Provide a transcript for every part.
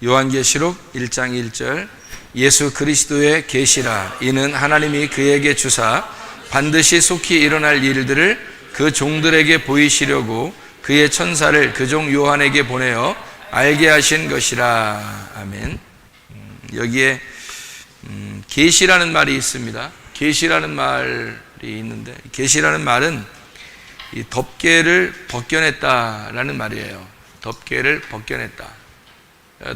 요한계시록 1장 1절 예수 그리스도의 계시라. 이는 하나님이 그에게 주사 반드시 속히 일어날 일들을 그 종들에게 보이시려고 그의 천사를 그 종 요한에게 보내어 알게 하신 것이라. 아멘. 여기에 계시라는 말이 있습니다. 계시라는 말이 있는데, 계시라는 말은 이 덮개를 벗겨냈다라는 말이에요. 덮개를 벗겨냈다.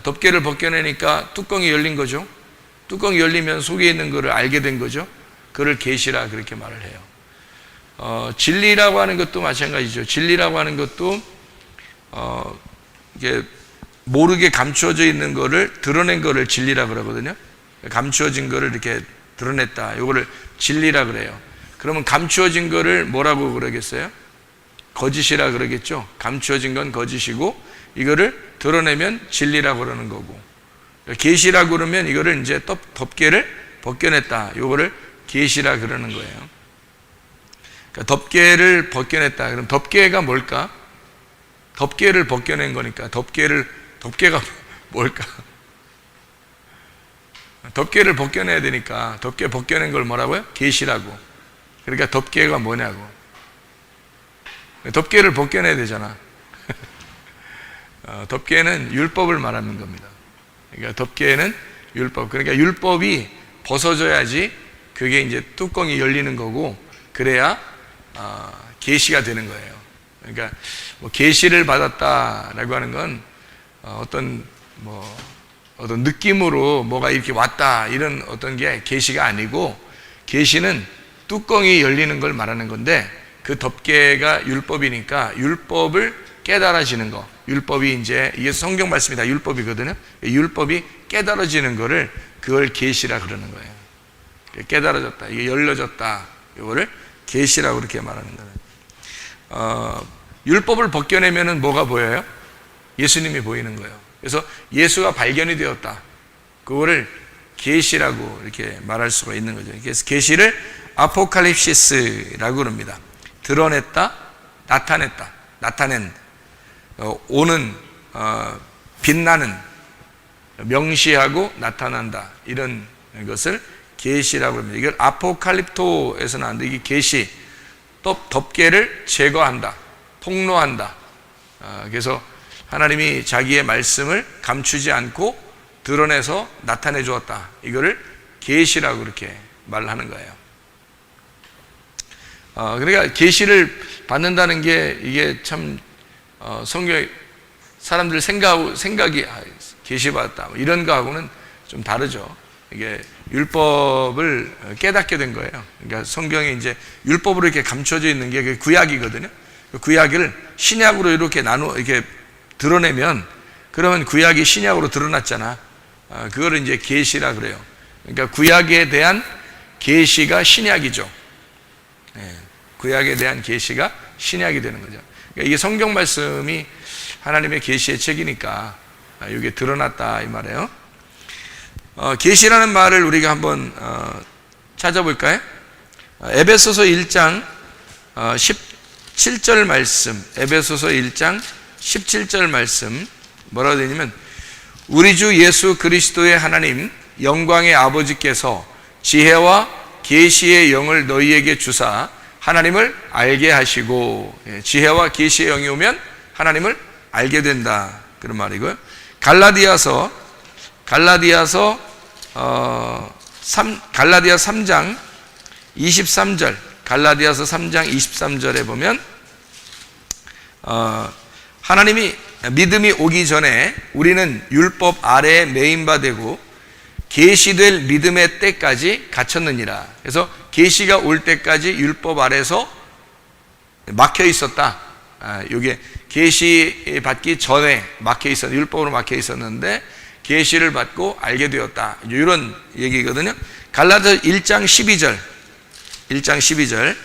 덮개를 벗겨내니까 뚜껑이 열린 거죠. 뚜껑이 열리면 속에 있는 것을 알게 된 거죠. 그를 계시라 그렇게 말을 해요. 진리라고 하는 것도 마찬가지죠. 진리라고 하는 것도 이게 모르게 감추어져 있는 거를 드러낸 거를 진리라 그러거든요. 감추어진 거를 이렇게 드러냈다. 이거를 진리라 그래요. 그러면 감추어진 거를 뭐라고 그러겠어요? 거짓이라 그러겠죠. 감추어진 건 거짓이고 이거를 드러내면 진리라고 그러는 거고, 계시라고 그러면 이거를 이제 덮개를 벗겨냈다. 이거를 계시라 그러는 거예요. 그러니까 덮개를 벗겨냈다. 그럼 덮개가 뭘까? 덮개를 벗겨낸 거니까 덮개가 뭘까? 덮개를 벗겨내야 되니까 덮개 벗겨낸 걸 뭐라고요? 계시라고. 그러니까 덮개가 뭐냐고. 덮개를 벗겨내야 되잖아. 덮개는 율법을 말하는 겁니다. 그러니까 덮개는 율법. 그러니까 율법이 벗어져야지 그게 이제 뚜껑이 열리는 거고, 그래야 계시가 되는 거예요. 그러니까 뭐 계시를 받았다라고 하는 건 어떤 느낌으로 뭐가 이렇게 왔다 이런 어떤 게 계시가 아니고, 계시는 뚜껑이 열리는 걸 말하는 건데, 그 덮개가 율법이니까 율법을 깨달아지는 거. 율법이 이제 이게 성경 말씀이 다 율법이거든요. 율법이 깨달아지는 거를 그걸 계시라 그러는 거예요. 깨달아졌다, 이게 열려졌다, 이거를 계시라고 그렇게 말하는 거예요. 율법을 벗겨내면은 뭐가 보여요? 예수님이 보이는 거예요. 그래서 예수가 발견이 되었다. 그거를 계시라고 이렇게 말할 수가 있는 거죠. 그래서 계시를 아포칼립시스라고 그럽니다. 드러냈다, 나타냈다, 나타낸, 오는, 빛나는, 명시하고 나타난다, 이런 것을 계시라고 합니다. 이걸 아포칼립토에서 나왔는데, 이게 계시, 또 덮개를 제거한다, 폭로한다. 그래서 하나님이 자기의 말씀을 감추지 않고 드러내서 나타내 주었다. 이거를 계시라고 그렇게 말하는 거예요. 그러니까 계시를 받는다는 게 이게 참 성경 사람들 생각이 계시 받았다 이런 거하고는 좀 다르죠. 이게 율법을 깨닫게 된 거예요. 그러니까 성경에 이제 율법으로 이렇게 감춰져 있는 게 구약이거든요. 구약을 신약으로 이렇게 이렇게 드러내면, 그러면 구약이 신약으로 드러났잖아. 그거를 이제 계시라 그래요. 그러니까 구약에 대한 계시가 신약이죠. 구약에 대한 계시가 신약이 되는 거죠. 그러니까 이게 성경 말씀이 하나님의 계시의 책이니까 이게 드러났다 이 말이에요. 계시라는 말을 우리가 한번 찾아볼까요? 에베소서 1장 17절 말씀, 에베소서 1장 17절 말씀 뭐라고 되냐면, 우리 주 예수 그리스도의 하나님 영광의 아버지께서 지혜와 계시의 영을 너희에게 주사 하나님을 알게 하시고, 지혜와 계시의 영이 오면 하나님을 알게 된다, 그런 말이고요. 갈라디아서 3장 23절, 갈라디아서 3장 23절에 보면 하나님이 믿음이 오기 전에 우리는 율법 아래에 매인바 되고 계시될 믿음의 때까지 갇혔느니라. 그래서 계시가 올 때까지 율법 아래서 막혀 있었다. 이게 계시 받기 전에 막혀 있었, 율법으로 막혀 있었는데 계시를 받고 알게 되었다. 이런 얘기거든요. 갈라디아서 1장 12절.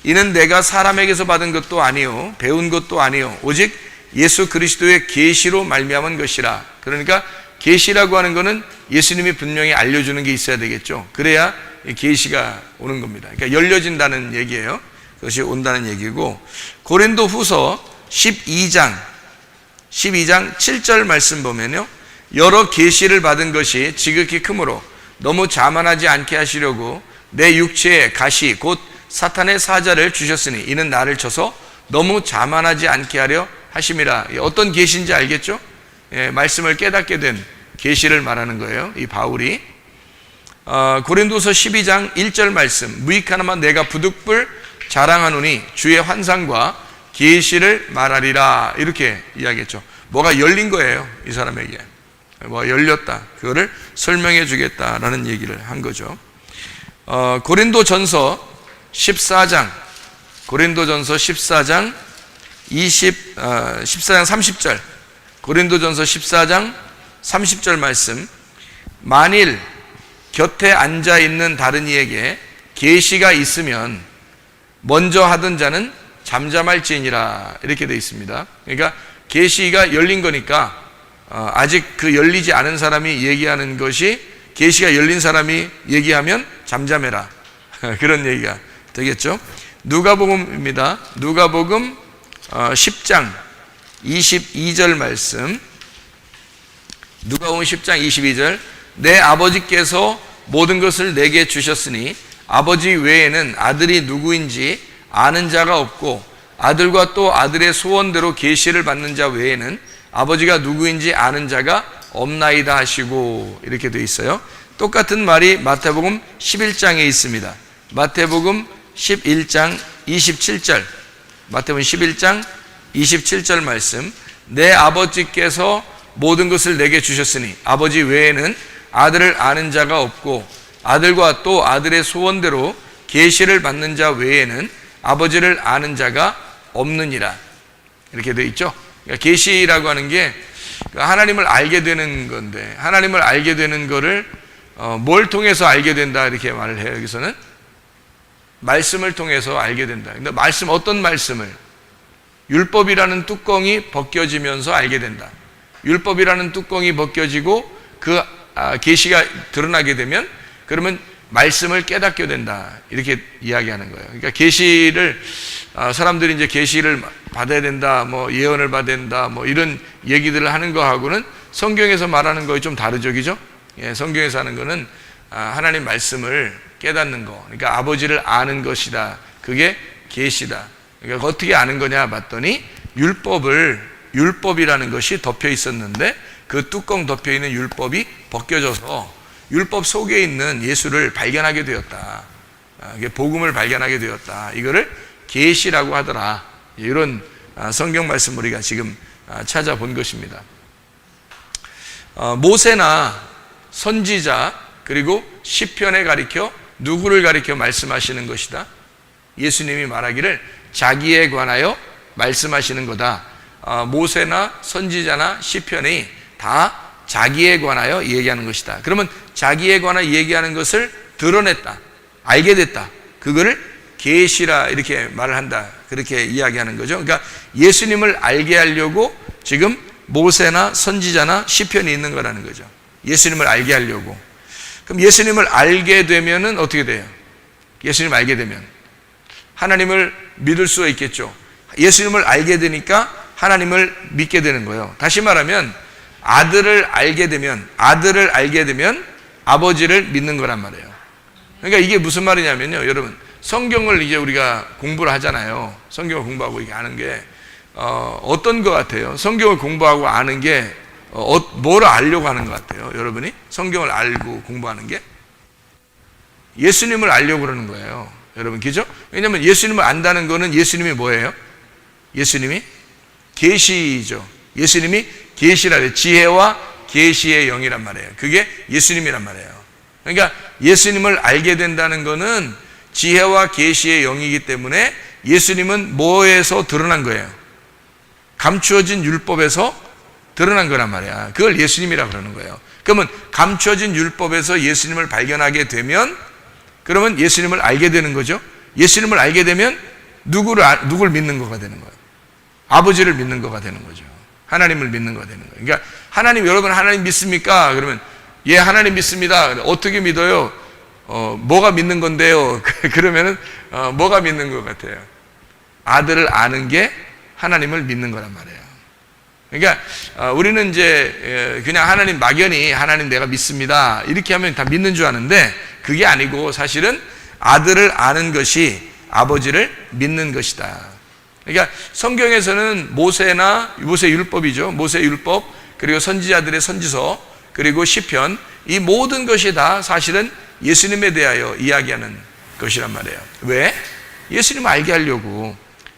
이는 내가 사람에게서 받은 것도 아니요 배운 것도 아니요 오직 예수 그리스도의 계시로 말미암은 것이라. 그러니까 계시라고 하는 것은 예수님이 분명히 알려주는 게 있어야 되겠죠. 그래야 계시가 오는 겁니다. 그러니까 열려진다는 얘기예요. 그것이 온다는 얘기고, 고린도 후서 12장 7절 말씀 보면요, 여러 계시를 받은 것이 지극히 크므로 너무 자만하지 않게 하시려고 내 육체에 가시 곧 사탄의 사자를 주셨으니 이는 나를 쳐서 너무 자만하지 않게 하려 하심이라. 어떤 계시인지 알겠죠? 말씀을 깨닫게 된 계시를 말하는 거예요. 이 바울이 고린도서 12장 1절 말씀, 무익하나마 내가 부득불 자랑하노니 주의 환상과 계시를 말하리라, 이렇게 이야기했죠. 뭐가 열린 거예요, 이 사람에게. 뭐가 열렸다, 그거를 설명해 주겠다라는 얘기를 한 거죠. 고린도전서 14장 30절, 고린도전서 14장 30절 말씀, 만일 곁에 앉아 있는 다른 이에게 계시가 있으면 먼저 하던 자는 잠잠할지니라, 이렇게 되어 있습니다. 그러니까 계시가 열린 거니까 아직 그 열리지 않은 사람이 얘기하는 것이 계시가 열린 사람이 얘기하면 잠잠해라 그런 얘기가 되겠죠. 누가복음입니다. 누가복음 10장 22절 말씀, 누가복음 10장 22절, 내 아버지께서 모든 것을 내게 주셨으니 아버지 외에는 아들이 누구인지 아는 자가 없고 아들과 또 아들의 소원대로 계시를 받는 자 외에는 아버지가 누구인지 아는 자가 없나이다 하시고, 이렇게 되어 있어요. 똑같은 말이 마태복음 11장에 있습니다. 마태복음 11장 27절, 마태복음 11장 27절 말씀, 내 아버지께서 모든 것을 내게 주셨으니 아버지 외에는 아들을 아는 자가 없고 아들과 또 아들의 소원대로 계시를 받는 자 외에는 아버지를 아는 자가 없느니라, 이렇게 되어 있죠. 그러니까 계시라고 하는 게 하나님을 알게 되는 건데, 하나님을 알게 되는 거를 뭘 통해서 알게 된다, 이렇게 말을 해요. 여기서는 말씀을 통해서 알게 된다. 근데 말씀, 어떤 말씀을? 율법이라는 뚜껑이 벗겨지면서 알게 된다. 율법이라는 뚜껑이 벗겨지고 그 계시가 드러나게 되면 그러면 말씀을 깨닫게 된다, 이렇게 이야기하는 거예요. 그러니까 계시를 사람들이 이제 계시를 받아야 된다, 뭐 예언을 받아야 된다, 뭐 이런 얘기들을 하는 거하고는 성경에서 말하는 거에 좀 다르죠, 그죠? 예, 성경에서 하는 거는 하나님 말씀을 깨닫는 거, 그러니까 아버지를 아는 것이다. 그게 계시다. 그러니까 어떻게 아는 거냐 봤더니 율법이라는 것이 덮여 있었는데 그 뚜껑 덮여 있는 율법이 벗겨져서 율법 속에 있는 예수를 발견하게 되었다. 복음을 발견하게 되었다. 이거를 계시라고 하더라. 이런 성경 말씀 우리가 지금 찾아본 것입니다. 모세나 선지자 그리고 시편에 가리켜 누구를 가리켜 말씀하시는 것이다? 예수님이 말하기를 자기에 관하여 말씀하시는 거다. 모세나 선지자나 시편이 다 자기에 관하여 얘기하는 것이다. 그러면 자기에 관하여 얘기하는 것을 드러냈다, 알게 됐다, 그거를 계시라, 이렇게 말을 한다, 그렇게 이야기하는 거죠. 그러니까 예수님을 알게 하려고 지금 모세나 선지자나 시편이 있는 거라는 거죠. 예수님을 알게 하려고. 그럼 예수님을 알게 되면은 어떻게 돼요? 예수님을 알게 되면 하나님을 믿을 수가 있겠죠. 예수님을 알게 되니까 하나님을 믿게 되는 거예요. 다시 말하면 아들을 알게 되면 아버지를 믿는 거란 말이에요. 그러니까 이게 무슨 말이냐면요, 여러분, 성경을 이제 우리가 공부를 하잖아요. 성경을 공부하고 이게 아는 게 어떤 것 같아요? 성경을 공부하고 아는 게 뭐를 알려고 하는 것 같아요? 여러분이 성경을 알고 공부하는 게 예수님을 알려고 그러는 거예요, 여러분, 그죠? 왜냐하면 예수님을 안다는 거는 예수님이 뭐예요? 예수님이 계시죠. 예수님이 계시라 그래요. 지혜와 계시의 영이란 말이에요. 그게 예수님이란 말이에요. 그러니까 예수님을 알게 된다는 거는 지혜와 계시의 영이기 때문에 예수님은 뭐에서 드러난 거예요? 감추어진 율법에서 드러난 거란 말이야. 그걸 예수님이라 그러는 거예요. 그러면 감추어진 율법에서 예수님을 발견하게 되면 그러면 예수님을 알게 되는 거죠. 예수님을 알게 되면 누굴 믿는 거가 되는 거예요? 아버지를 믿는 거가 되는 거죠. 하나님을 믿는 거가 되는 거예요. 그러니까 하나님, 여러분 하나님 믿습니까? 그러면 예, 하나님 믿습니다. 어떻게 믿어요? 뭐가 믿는 건데요? 그러면은 뭐가 믿는 것 같아요? 아들을 아는 게 하나님을 믿는 거란 말이에요. 그러니까 우리는 이제 그냥 하나님 막연히 하나님 내가 믿습니다 이렇게 하면 다 믿는 줄 아는데 그게 아니고 사실은 아들을 아는 것이 아버지를 믿는 것이다. 그러니까 성경에서는 모세 율법이죠. 모세 율법 그리고 선지자들의 선지서 그리고 시편 이 모든 것이 다 사실은 예수님에 대하여 이야기하는 것이란 말이에요. 왜? 예수님을 알게 하려고.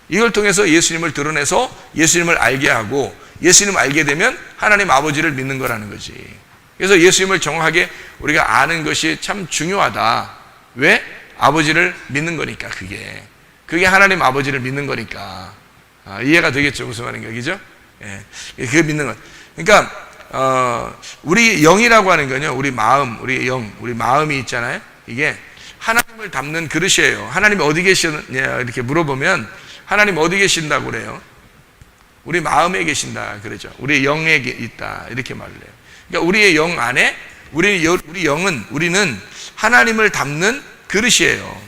이걸 통해서 예수님을 드러내서 예수님을 알게 하고 예수님을 알게 되면 하나님 아버지를 믿는 거라는 거지. 그래서 예수님을 정확하게 우리가 아는 것이 참 중요하다. 왜? 아버지를 믿는 거니까 그게 하나님 아버지를 믿는 거니까. 이해가 되겠죠? 무슨 말인가, 그죠? 예. 그게 믿는 거. 그러니까 우리 영이라고 하는 건요, 우리 마음, 우리 영, 우리 마음이 있잖아요. 이게 하나님을 담는 그릇이에요. 하나님이 어디 계시냐 이렇게 물어보면 하나님 어디 계신다고 그래요? 우리 마음에 계신다 그러죠. 우리 영에 있다 이렇게 말을 해요. 그러니까 우리의 영 안에 우리 영은 우리는 하나님을 담는 그릇이에요.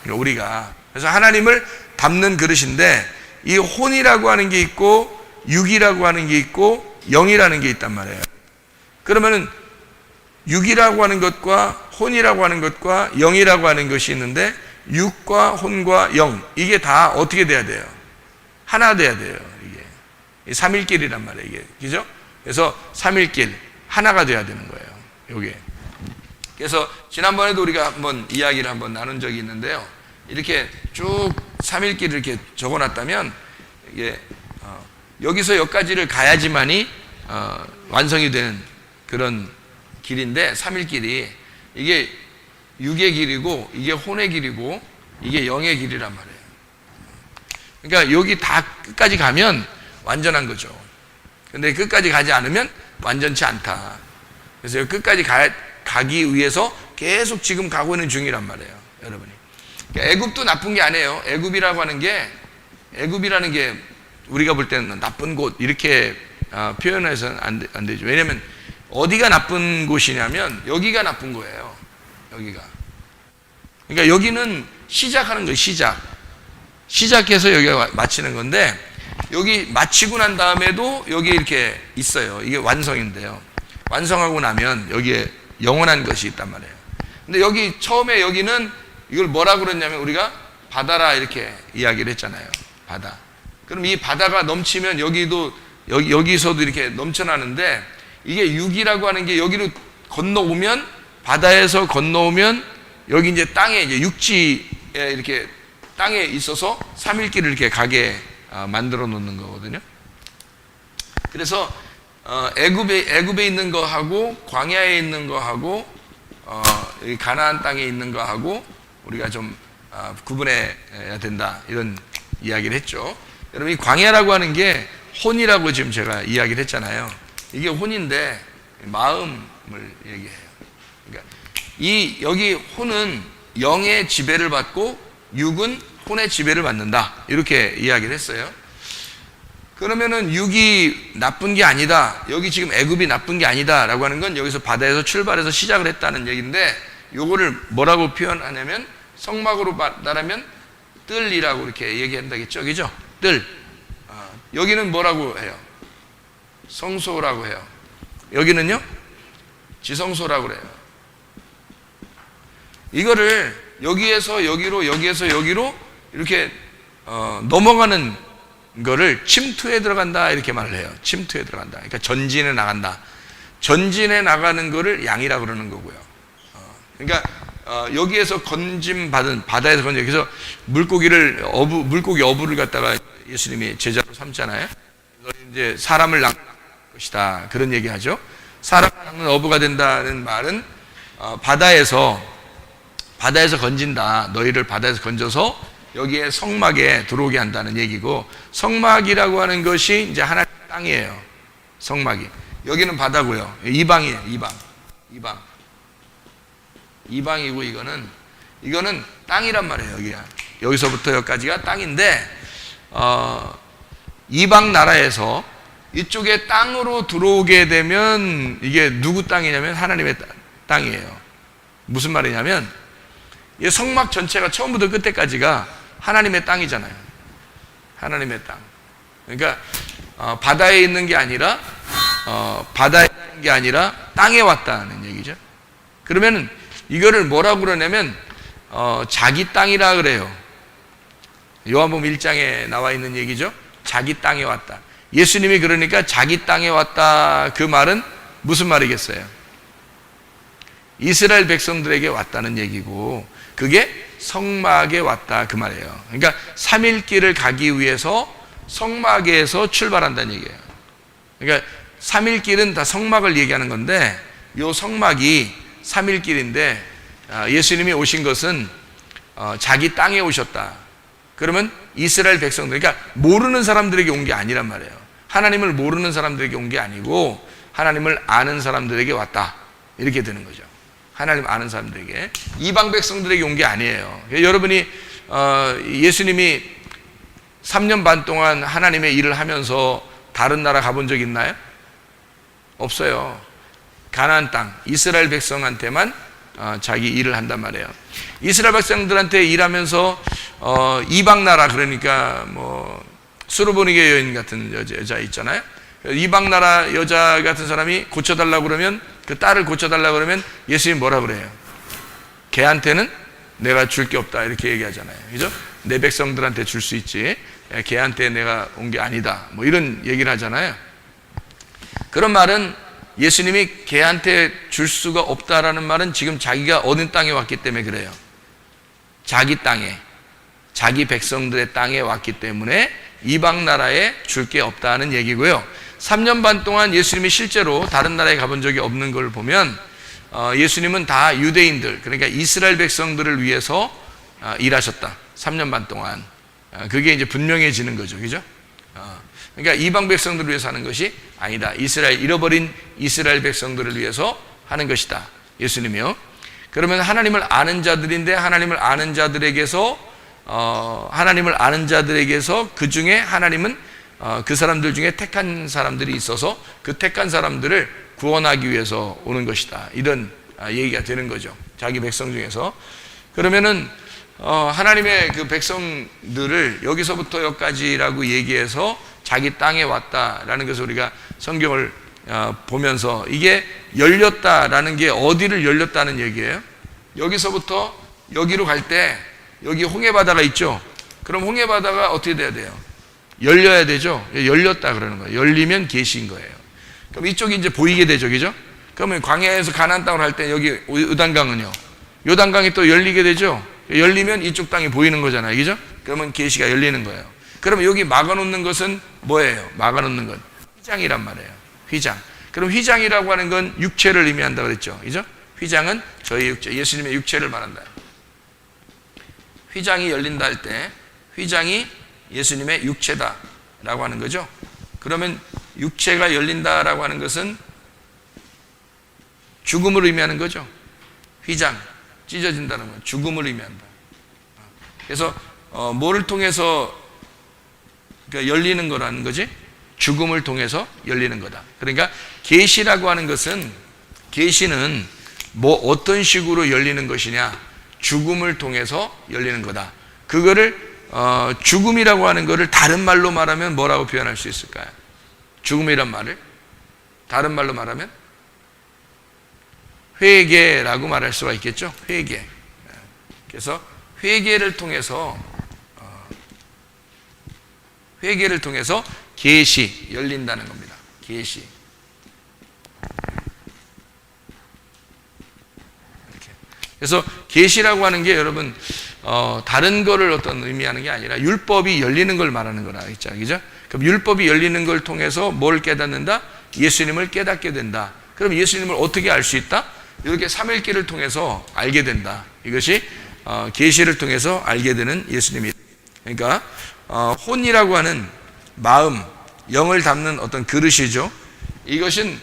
그러니까 우리가 그래서 하나님을 담는 그릇인데 이 혼이라고 하는 게 있고 육이라고 하는 게 있고 영이라는 게 있단 말이에요. 그러면은 육이라고 하는 것과 혼이라고 하는 것과 영이라고 하는 것이 있는데 육과 혼과 영 이게 다 어떻게 돼야 돼요? 하나 돼야 돼요. 이게 삼일길이란 말이에요. 이게 그죠? 그래서 삼일길 하나가 돼야 되는 거예요. 요게. 그래서 지난번에도 우리가 한번 이야기를 한번 나눈 적이 있는데요. 이렇게 쭉 삼일길을 이렇게 적어놨다면 이게 여기서 여기까지를 가야지만이 완성이 되는 그런 길인데 삼일길이 이게 육의 길이고 이게 혼의 길이고 이게 영의 길이란 말이에요. 그러니까 여기 다 끝까지 가면 완전한 거죠. 근데 끝까지 가지 않으면 완전치 않다. 그래서 여기 끝까지 가기 위해서 계속 지금 가고 있는 중이란 말이에요, 여러분이. 그러니까 애굽도 나쁜 게 아니에요. 애굽이라는 게 우리가 볼 때는 나쁜 곳 이렇게 표현해서는 안 되죠. 왜냐하면 어디가 나쁜 곳이냐면 여기가 나쁜 거예요. 여기가. 그러니까 여기는 시작하는 거예요. 시작해서 여기가 마치는 건데 여기 마치고 난 다음에도 여기 이렇게 있어요. 이게 완성인데요. 완성하고 나면 여기에 영원한 것이 있단 말이에요. 근데 여기 처음에 여기는 이걸 뭐라고 그랬냐면 우리가 바다라 이렇게 이야기를 했잖아요. 바다. 그럼 이 바다가 넘치면 여기서도 이렇게 넘쳐나는데 이게 육이라고 하는 게 여기로 건너오면 바다에서 건너오면 여기 이제 땅에 이제 육지에 이렇게 땅에 있어서 삼일길을 이렇게 가게 만들어 놓는 거거든요. 그래서 애굽에 있는 거하고 광야에 있는 거하고 여기 가나안 땅에 있는 거하고 우리가 좀 구분해야 된다 이런 이야기를 했죠. 여러분 이 광야라고 하는 게 혼이라고 지금 제가 이야기를 했잖아요. 이게 혼인데 마음을 얘기해요. 그러니까 여기 혼은 영의 지배를 받고 육은 혼의 지배를 받는다 이렇게 이야기를 했어요. 그러면은 육이 나쁜 게 아니다. 여기 지금 애굽이 나쁜 게 아니다라고 하는 건 여기서 바다에서 출발해서 시작을 했다는 얘기인데 요거를 뭐라고 표현하냐면 성막으로 말하면 뜰이라고 이렇게 얘기한다겠죠, 그죠? 뜰. 여기는 뭐라고 해요? 성소라고 해요. 여기는요? 지성소라고 그래요. 이거를 여기에서 여기로 여기에서 여기로 이렇게 넘어가는 거를 침투에 들어간다 이렇게 말을 해요. 침투에 들어간다. 그러니까 전진에 나간다. 전진에 나가는 거를 양이라고 그러는 거고요. 그러니까 여기에서 건짐받은 바다에서 건져 여기서 물고기 어부를 갖다가 예수님이 제자로 삼잖아요. 이제 사람을 낚는 것이다 그런 얘기하죠. 사람을 낚는 어부가 된다는 말은 바다에서 건진다. 너희를 바다에서 건져서 여기에 성막에 들어오게 한다는 얘기고 성막이라고 하는 것이 이제 하나님의 땅이에요. 성막이. 여기는 바다고요. 이방이에요. 이방이고 이거는 땅이란 말이에요. 여기서부터 여기까지가 땅인데 이방 나라에서 이쪽에 땅으로 들어오게 되면 이게 누구 땅이냐면 하나님의 땅이에요. 무슨 말이냐면 이 성막 전체가 처음부터 끝에까지가 하나님의 땅이잖아요. 하나님의 땅. 그러니까 바다에 있는 게 아니라 바다에 있는 게 아니라 땅에 왔다는 얘기죠. 그러면 이거를 뭐라고 그러냐면 자기 땅이라 그래요. 요한복음 1장에 나와 있는 얘기죠. 자기 땅에 왔다. 예수님이 그러니까 자기 땅에 왔다, 그 말은 무슨 말이겠어요? 이스라엘 백성들에게 왔다는 얘기고, 그게 성막에 왔다, 그 말이에요. 그러니까 3일 길을 가기 위해서 성막에서 출발한다는 얘기예요. 그러니까 3일 길은 다 성막을 얘기하는 건데, 요 성막이 3일 길인데 예수님이 오신 것은 자기 땅에 오셨다. 그러면 이스라엘 백성들, 그러니까 모르는 사람들에게 온 게 아니란 말이에요. 하나님을 모르는 사람들에게 온 게 아니고 하나님을 아는 사람들에게 왔다, 이렇게 되는 거죠. 하나님 아는 사람들에게, 이방 백성들에게 온 게 아니에요. 여러분이 예수님이 3년 반 동안 하나님의 일을 하면서 다른 나라 가본 적 있나요? 없어요. 가나안 땅, 이스라엘 백성한테만 자기 일을 한단 말이에요. 이스라엘 백성들한테 일하면서 이방 나라, 그러니까 뭐 수르보니게 여인 같은 여자 있잖아요. 이방 나라 여자 같은 사람이 고쳐달라고 그러면, 그 딸을 고쳐달라고 그러면 예수님 뭐라 그래요? 걔한테는 내가 줄 게 없다, 이렇게 얘기하잖아요. 그죠? 내 백성들한테 줄 수 있지, 걔한테 내가 온 게 아니다, 뭐 이런 얘기를 하잖아요. 그런 말은, 예수님이 걔한테 줄 수가 없다라는 말은 지금 자기가 어느 땅에 왔기 때문에 그래요. 자기 땅에, 자기 백성들의 땅에 왔기 때문에 이방 나라에 줄 게 없다는 얘기고요. 3년 반 동안 예수님이 실제로 다른 나라에 가본 적이 없는 걸 보면 예수님은 다 유대인들, 그러니까 이스라엘 백성들을 위해서 일하셨다. 3년 반 동안. 그게 이제 분명해지는 거죠. 그죠? 그러니까 이방 백성들을 위해서 하는 것이 아니다. 잃어버린 이스라엘 백성들을 위해서 하는 것이다, 예수님이요. 그러면 하나님을 아는 자들인데, 하나님을 아는 자들에게서 그 중에 하나님은 그 사람들 중에 택한 사람들이 있어서 그 택한 사람들을 구원하기 위해서 오는 것이다, 이런 얘기가 되는 거죠. 자기 백성 중에서. 그러면은 하나님의 그 백성들을 여기서부터 여기까지라고 얘기해서 자기 땅에 왔다라는 것을 우리가 성경을 보면서, 이게 열렸다라는 게 어디를 열렸다는 얘기예요? 여기서부터 여기로 갈 때 여기 홍해바다가 있죠. 그럼 홍해바다가 어떻게 돼야 돼요? 열려야 되죠. 열렸다 그러는 거예요. 열리면 계시인 거예요. 그럼 이쪽이 이제 보이게 되죠. 그죠? 그러면 광야에서 가나안 땅으로 할 때 여기 요단강은요, 요단강이 또 열리게 되죠. 열리면 이쪽 땅이 보이는 거잖아요. 그죠? 그러면 계시가 열리는 거예요. 그러면 여기 막아놓는 것은 뭐예요? 막아놓는 건 휘장이란 말이에요. 휘장. 그럼 휘장이라고 하는 건 육체를 의미한다 그랬죠. 그죠? 휘장은 저희 육체, 예수님의 육체를 말한다. 휘장이 열린다 할 때 휘장이 예수님의 육체다라고 하는 거죠. 그러면 육체가 열린다라고 하는 것은 죽음을 의미하는 거죠. 휘장, 찢어진다는 건 죽음을 의미한다. 그래서 뭐를 통해서 그러니까 열리는 거라는 거지? 죽음을 통해서 열리는 거다. 그러니까 계시라고 하는 것은, 계시는 뭐 어떤 식으로 열리는 것이냐? 죽음을 통해서 열리는 거다. 그거를 죽음이라고 하는 거를 다른 말로 말하면 뭐라고 표현할 수 있을까요? 죽음이란 말을 다른 말로 말하면 회개라고 말할 수가 있겠죠. 회개. 그래서 회개를 통해서 계시, 열린다는 겁니다. 계시. 이렇게. 그래서 계시라고 하는 게 여러분 다른 거를 어떤 의미하는 게 아니라 율법이 열리는 걸 말하는 거라 했잖아요. 그죠? 그럼 율법이 열리는 걸 통해서 뭘 깨닫는다? 예수님을 깨닫게 된다. 그럼 예수님을 어떻게 알 수 있다? 이렇게 삼일기를 통해서 알게 된다. 이것이 계시를 통해서 알게 되는 예수님이. 그러니까 혼이라고 하는 마음, 영을 담는 어떤 그릇이죠. 이것은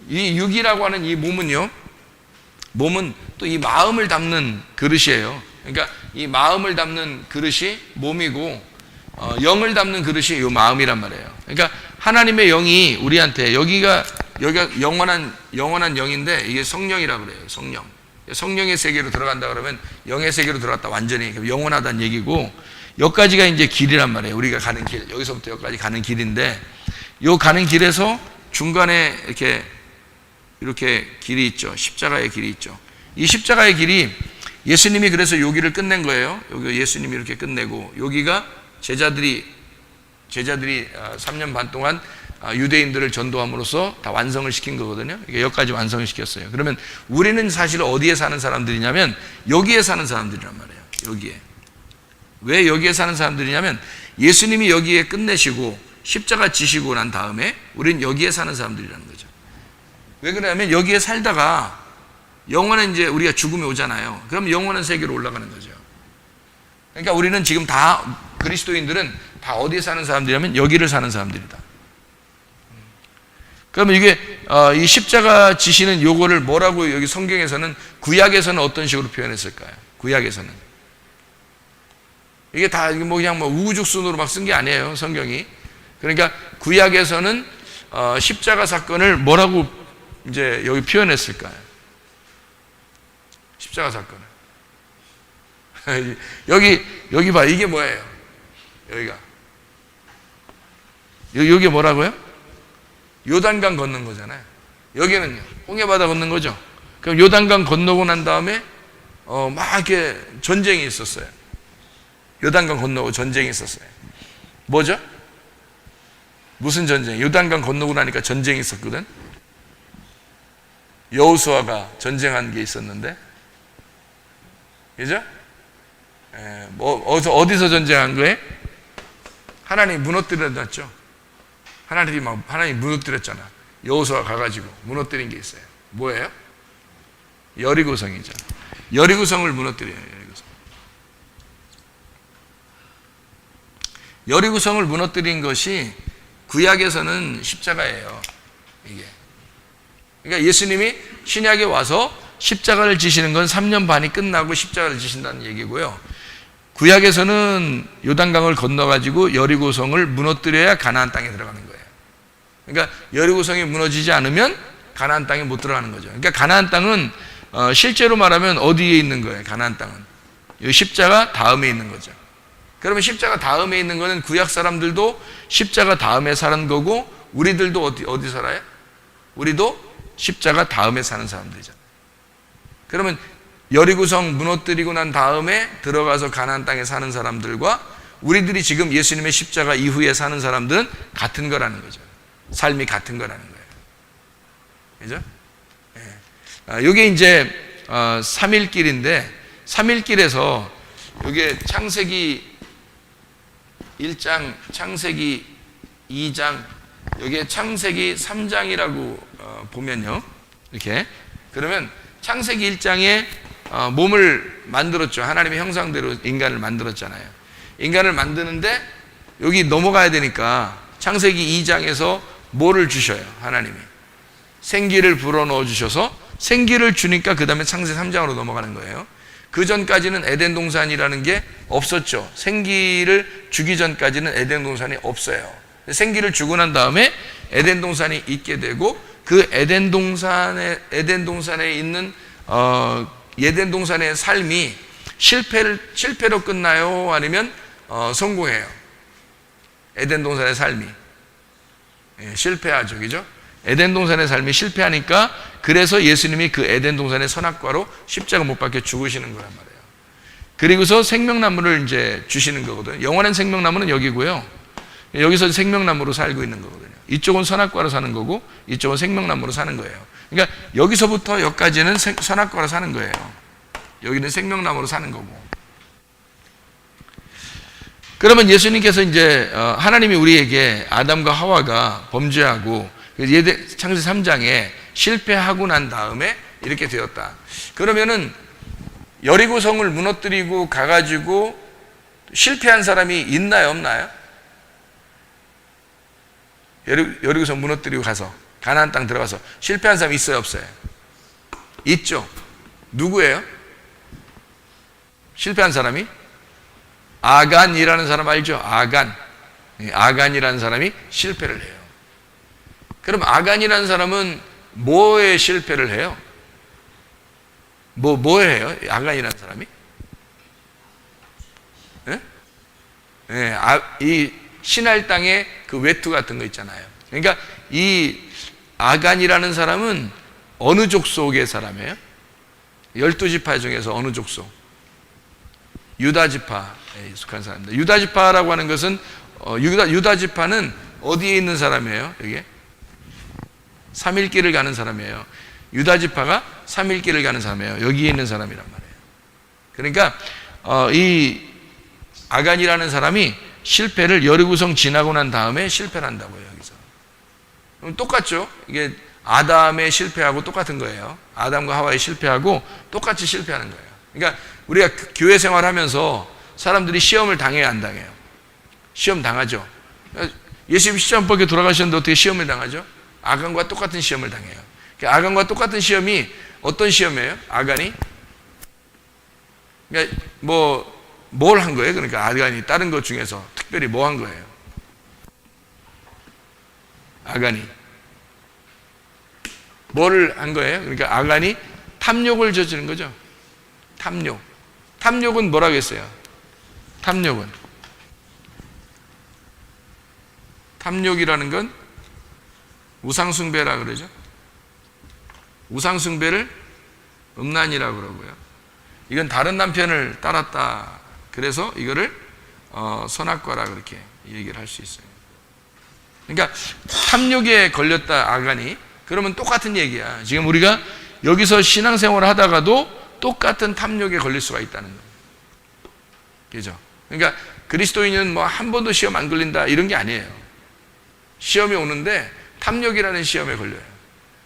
이 육이라고 하는 이 몸은요, 몸은 또 이 마음을 담는 그릇이에요. 그러니까 이 마음을 담는 그릇이 몸이고 영을 담는 그릇이 이 마음이란 말이에요. 그러니까 하나님의 영이 우리한테, 여기가 영원한 영인데 이게 성령이라고 그래요. 성령의 세계로 들어간다 그러면 영의 세계로 들어갔다, 완전히 영원하다는 얘기고, 여기까지가 이제 길이란 말이에요. 우리가 가는 길, 여기서부터 여기까지 가는 길인데, 요 가는 길에서 중간에 이렇게 길이 있죠. 십자가의 길이 있죠. 이 십자가의 길이 예수님이 그래서 여기를 끝낸 거예요. 여기 예수님이 이렇게 끝내고, 여기가 제자들이 3년 반 동안 유대인들을 전도함으로써 다 완성을 시킨 거거든요. 여기까지 완성을 시켰어요. 그러면 우리는 사실 어디에 사는 사람들이냐면 여기에 사는 사람들이란 말이에요. 여기에. 왜 여기에 사는 사람들이냐면 예수님이 여기에 끝내시고 십자가 지시고 난 다음에 우리는 여기에 사는 사람들이라는 거죠. 왜 그러냐면 여기에 살다가 영원한 이제 우리가 죽음이 오잖아요. 그럼 영원한 세계로 올라가는 거죠. 그러니까 우리는 지금 다 그리스도인들은 다 어디에 사는 사람들이냐면 여기를 사는 사람들이다. 그러면 이게 이 십자가 지시는 요거를 뭐라고 여기 성경에서는 구약에서는 어떤 식으로 표현했을까요? 구약에서는 이게 다 그냥 우후죽순으로 막 쓴 게 아니에요, 성경이. 그러니까 구약에서는 십자가 사건을 뭐라고 이제 여기 표현했을까요? 십자가 사건을 여기 봐, 이게 뭐예요? 여기 뭐라고요? 요단강 건넌 거잖아요. 여기는요, 홍해바다 건넌 거죠. 그럼 요단강 건너고 난 다음에 막 이렇게 전쟁이 있었어요. 요단강 건너고 전쟁이 있었어요. 뭐죠? 무슨 전쟁? 요단강 건너고 나니까 전쟁이 있었거든. 여호수아가 전쟁한 게 있었는데, 그죠? 어디서 전쟁한 거예요? 하나님 무너뜨렸죠. 하나님 무너뜨렸잖아. 여호수아 가가지고 무너뜨린 게 있어요. 뭐예요? 여리고성이죠. 여리고성을 무너뜨려요. 여리고성을 무너뜨린 것이 구약에서는 십자가예요. 이게. 그러니까 예수님이 신약에 와서 십자가를 지시는 건 3년 반이 끝나고 십자가를 지신다는 얘기고요. 구약에서는 요단강을 건너가지고 여리고성을 무너뜨려야 가나안 땅에 들어가는 거예요. 그러니까 여리고성이 무너지지 않으면 가나안 땅에 못 들어가는 거죠. 그러니까 가나안 땅은 실제로 말하면 어디에 있는 거예요? 가나안 땅은 이 십자가 다음에 있는 거죠. 그러면 십자가 다음에 있는 거는 구약 사람들도 십자가 다음에 사는 거고, 우리들도 어디 살아요? 우리도 십자가 다음에 사는 사람들이잖아요. 그러면 여리고성 무너뜨리고 난 다음에 들어가서 가나안 땅에 사는 사람들과 우리들이 지금 예수님의 십자가 이후에 사는 사람들은 같은 거라는 거죠. 삶이 같은 거라는 거예요. 그죠? 네. 이게 이제 3일길인데, 3일길에서 이게 창세기 1장, 창세기 2장, 여기에 창세기 3장이라고 보면요. 이렇게. 그러면 창세기 1장에 몸을 만들었죠. 하나님의 형상대로 인간을 만들었잖아요. 인간을 만드는데 여기 넘어가야 되니까 창세기 2장에서 뭐를 주셔요? 하나님이. 생기를 불어넣어 주셔서 생기를 주니까 그 다음에 창세기 3장으로 넘어가는 거예요. 그 전까지는 에덴 동산이라는 게 없었죠. 생기를 주기 전까지는 에덴 동산이 없어요. 생기를 주고 난 다음에 에덴 동산이 있게 되고, 그 에덴 동산에 있는 에덴 동산의 삶이 실패로 끝나요? 아니면 성공해요? 에덴 동산의 삶이 실패하죠, 그죠? 에덴 동산의 삶이 실패하니까, 그래서 예수님이 그 에덴 동산의 선악과로 십자가 못 박혀 죽으시는 거란 말이에요. 그리고서 생명나무를 이제 주시는 거거든요. 영원한 생명나무는 여기고요. 여기서 생명나무로 살고 있는 거거든요. 이쪽은 선악과로 사는 거고, 이쪽은 생명나무로 사는 거예요. 그러니까 여기서부터 여기까지는 선악과로 사는 거예요. 여기는 생명나무로 사는 거고. 그러면 예수님께서 이제 하나님이 우리에게 아담과 하와가 범죄하고 창세기 3장에 실패하고 난 다음에 이렇게 되었다. 그러면은 여리고성을 무너뜨리고 가가지고 실패한 사람이 있나요, 없나요? 여리고성 무너뜨리고 가서 가나안 땅 들어가서 실패한 사람이 있어요, 없어요? 있죠. 누구예요? 실패한 사람이? 아간이라는 사람 알죠? 아간이라는 사람이 실패를 해요. 그럼 아간이라는 사람은 뭐에 실패를 해요? 뭐에 해요? 아간이라는 사람이? 네? 예, 이 신할 땅의 그 외투 같은 거 있잖아요. 그러니까 이 아간이라는 사람은 어느 족속의 사람이에요? 12지파 중에서 어느 족속? 유다지파에 속한 사람입니다. 유다지파라고 하는 것은 유다지파는 어디에 있는 사람이에요? 여기 3일길을 가는 사람이에요. 유다지파가 3일길을 가는 사람이에요. 여기에 있는 사람이란 말이에요. 그러니까 이 아간이라는 사람이 실패를 여리고성 지나고 난 다음에 실패를 한다고요. 여기서 그럼 똑같죠. 이게 아담의 실패하고 똑같은 거예요. 아담과 하와의 실패하고 똑같이 실패하는 거예요. 그러니까 우리가 교회 생활하면서 사람들이 시험을 당해야 안 당해요? 시험 당하죠. 예수님 십자가 못 박혀 돌아가셨는데 어떻게 시험을 당하죠? 아간과 똑같은 시험을 당해요. 아간과 똑같은 시험이 어떤 시험이에요? 아간이 그러니까 뭘 한 거예요? 그러니까 아간이 다른 것 중에서 특별히 뭐 한 거예요? 아간이 뭐를 한 거예요? 그러니까 아간이 탐욕을 저지른 거죠. 탐욕은 뭐라고 했어요? 탐욕이라는 건 우상숭배라 그러죠. 우상숭배를 음란이라고 그러고요. 이건 다른 남편을 따랐다. 그래서 이거를 선악과라 그렇게 얘기를 할 수 있어요. 그러니까 탐욕에 걸렸다 아간이. 그러면 똑같은 얘기야. 지금 우리가 여기서 신앙생활을 하다가도 똑같은 탐욕에 걸릴 수가 있다는 거예요. 그죠? 그러니까 그리스도인은 뭐 한 번도 시험 안 걸린다 이런 게 아니에요. 시험이 오는데 탐욕이라는 시험에 걸려요.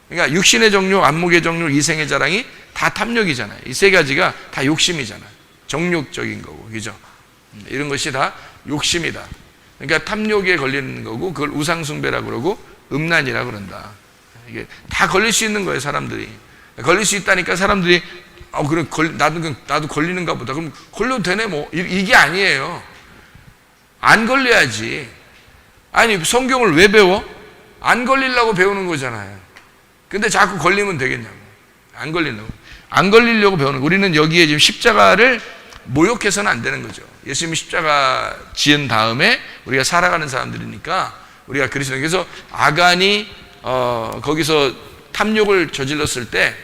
그러니까 육신의 정욕, 안목의 정욕, 이생의 자랑이 다 탐욕이잖아요. 이 세 가지가 다 욕심이잖아요. 정욕적인 거고, 그죠? 이런 것이 다 욕심이다. 그러니까 탐욕에 걸리는 거고, 그걸 우상숭배라고 그러고, 음란이라고 그런다. 이게 다 걸릴 수 있는 거예요, 사람들이. 걸릴 수 있다니까 사람들이, 그래, 나도 걸리는가 보다. 그럼 걸려도 되네, 뭐. 이게 아니에요. 안 걸려야지. 아니, 성경을 왜 배워? 안 걸리려고 배우는 거잖아요. 근데 자꾸 걸리면 되겠냐고. 안 걸리려고. 안 걸리려고 배우는 거. 우리는 여기에 지금 십자가를 모욕해서는 안 되는 거죠. 예수님이 십자가 지은 다음에 우리가 살아가는 사람들이니까 우리가 그리스도. 그래서 아간이 거기서 탐욕을 저질렀을 때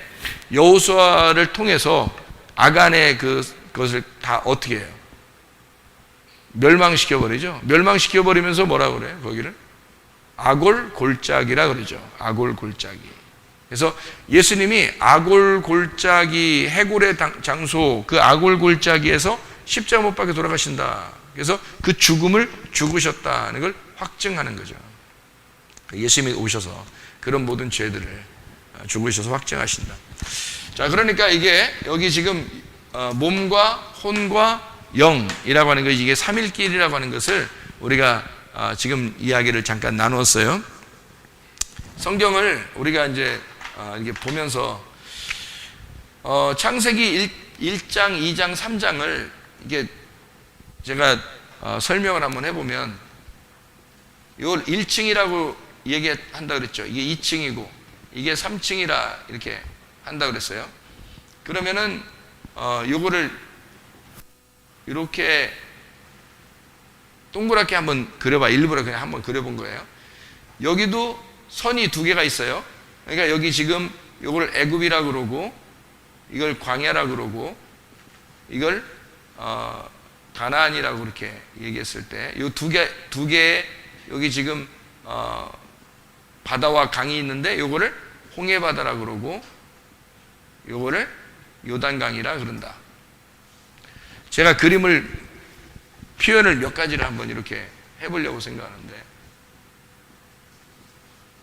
여호수아를 통해서 아간의 그것을 다 어떻게 해요? 멸망시켜버리죠. 멸망시켜버리면서 뭐라고 그래요? 거기를 아골 골짜기라 그러죠. 아골 골짜기. 그래서 예수님이 아골 골짜기 해골의 장소 그 아골 골짜기에서 십자가 못 박혀 돌아가신다. 그래서 그 죽음을 죽으셨다는 걸 확증하는 거죠. 예수님이 오셔서 그런 모든 죄들을 죽으셔서 확증하신다. 자, 그러니까 이게 여기 지금 몸과 혼과 영이라고 하는 것, 이게 삼일길이라고 하는 것을 우리가 지금 이야기를 잠깐 나누었어요. 성경을 우리가 이제 이렇게 보면서 창세기 1장, 2장, 3장을 이게 제가 설명을 한번 해보면 이걸 1층이라고 얘기한다 그랬죠. 이게 2층이고 이게 3층이라 이렇게 한다 그랬어요. 그러면은 요거를 이렇게 동그랗게 한번 그려봐. 일부러 그냥 한번 그려본 거예요. 여기도 선이 두 개가 있어요. 그러니까 여기 지금 이걸 애굽이라 그러고 이걸 광야라 그러고 이걸 가나안이라고 그렇게 얘기했을 때 이 두 개의 여기 지금 바다와 강이 있는데 요거를 홍해바다라 그러고 요거를 요단강이라 그런다. 제가 표현을 몇 가지를 한번 이렇게 해보려고 생각하는데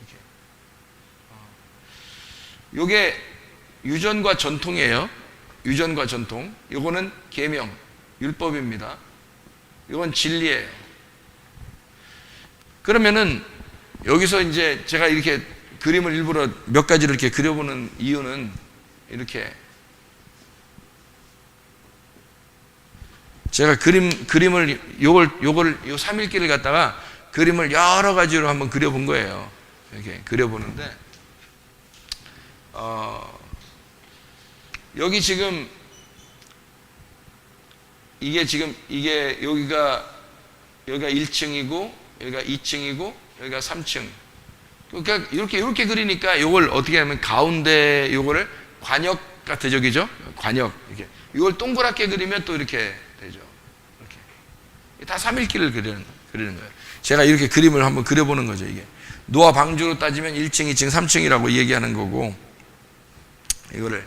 이렇게 요게 유전과 전통이에요. 유전과 전통. 요거는 계명, 율법입니다. 요건 진리예요. 그러면은 여기서 이제 제가 이렇게 그림을 일부러 몇 가지를 이렇게 그려보는 이유는 이렇게 제가 그림을 요 3일길을 갖다가 그림을 여러 가지로 한번 그려본 거예요. 이렇게 그려보는데 여기 지금 이게 여기가 여기가 1층이고 여기가 2층이고 여기가 3층. 그러니까 이렇게 그리니까 요걸 어떻게 하면 가운데 요거를 관역 같아, 저기죠? 관역. 이렇게. 이걸 동그랗게 그리면 또 이렇게 되죠. 이렇게. 다 3일길을 그리는 거예요. 제가 이렇게 그림을 한번 그려보는 거죠, 이게. 노아 방주로 따지면 1층, 2층, 3층이라고 얘기하는 거고, 이거를,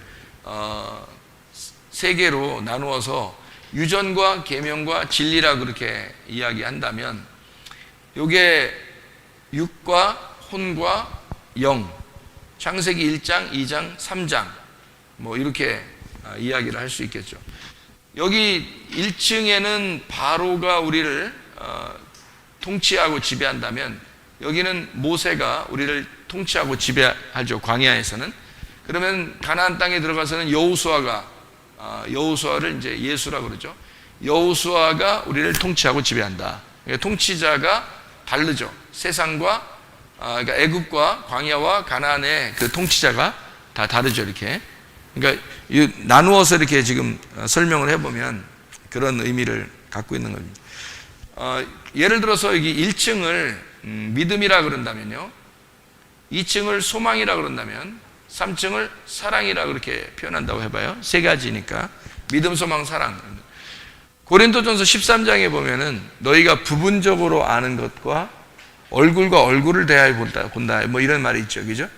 세 개로 나누어서 유전과 계명과 진리라 그렇게 이야기한다면, 요게 육과 혼과 영, 창세기 1장, 2장, 3장, 뭐 이렇게 이야기를 할 수 있겠죠. 여기 1층에는 바로가 우리를 통치하고 지배한다면, 여기는 모세가 우리를 통치하고 지배하죠, 광야에서는. 그러면 가나안 땅에 들어가서는 여호수아를 이제 예수라고 그러죠. 여호수아가 우리를 통치하고 지배한다. 통치자가 다르죠. 세상과 그러니까 애굽과 광야와 가나안의 그 통치자가 다 다르죠, 이렇게. 그러니까 나누어서 이렇게 지금 설명을 해보면 그런 의미를 갖고 있는 겁니다. 예를 들어서 여기 1층을 믿음이라 그런다면요, 2층을 소망이라 그런다면, 3층을 사랑이라 그렇게 표현한다고 해봐요. 세 가지니까 믿음, 소망, 사랑. 고린도전서 13장에 보면은 너희가 부분적으로 아는 것과 얼굴과 얼굴을 대하여 본다, 뭐 이런 말이 있죠, 그죠?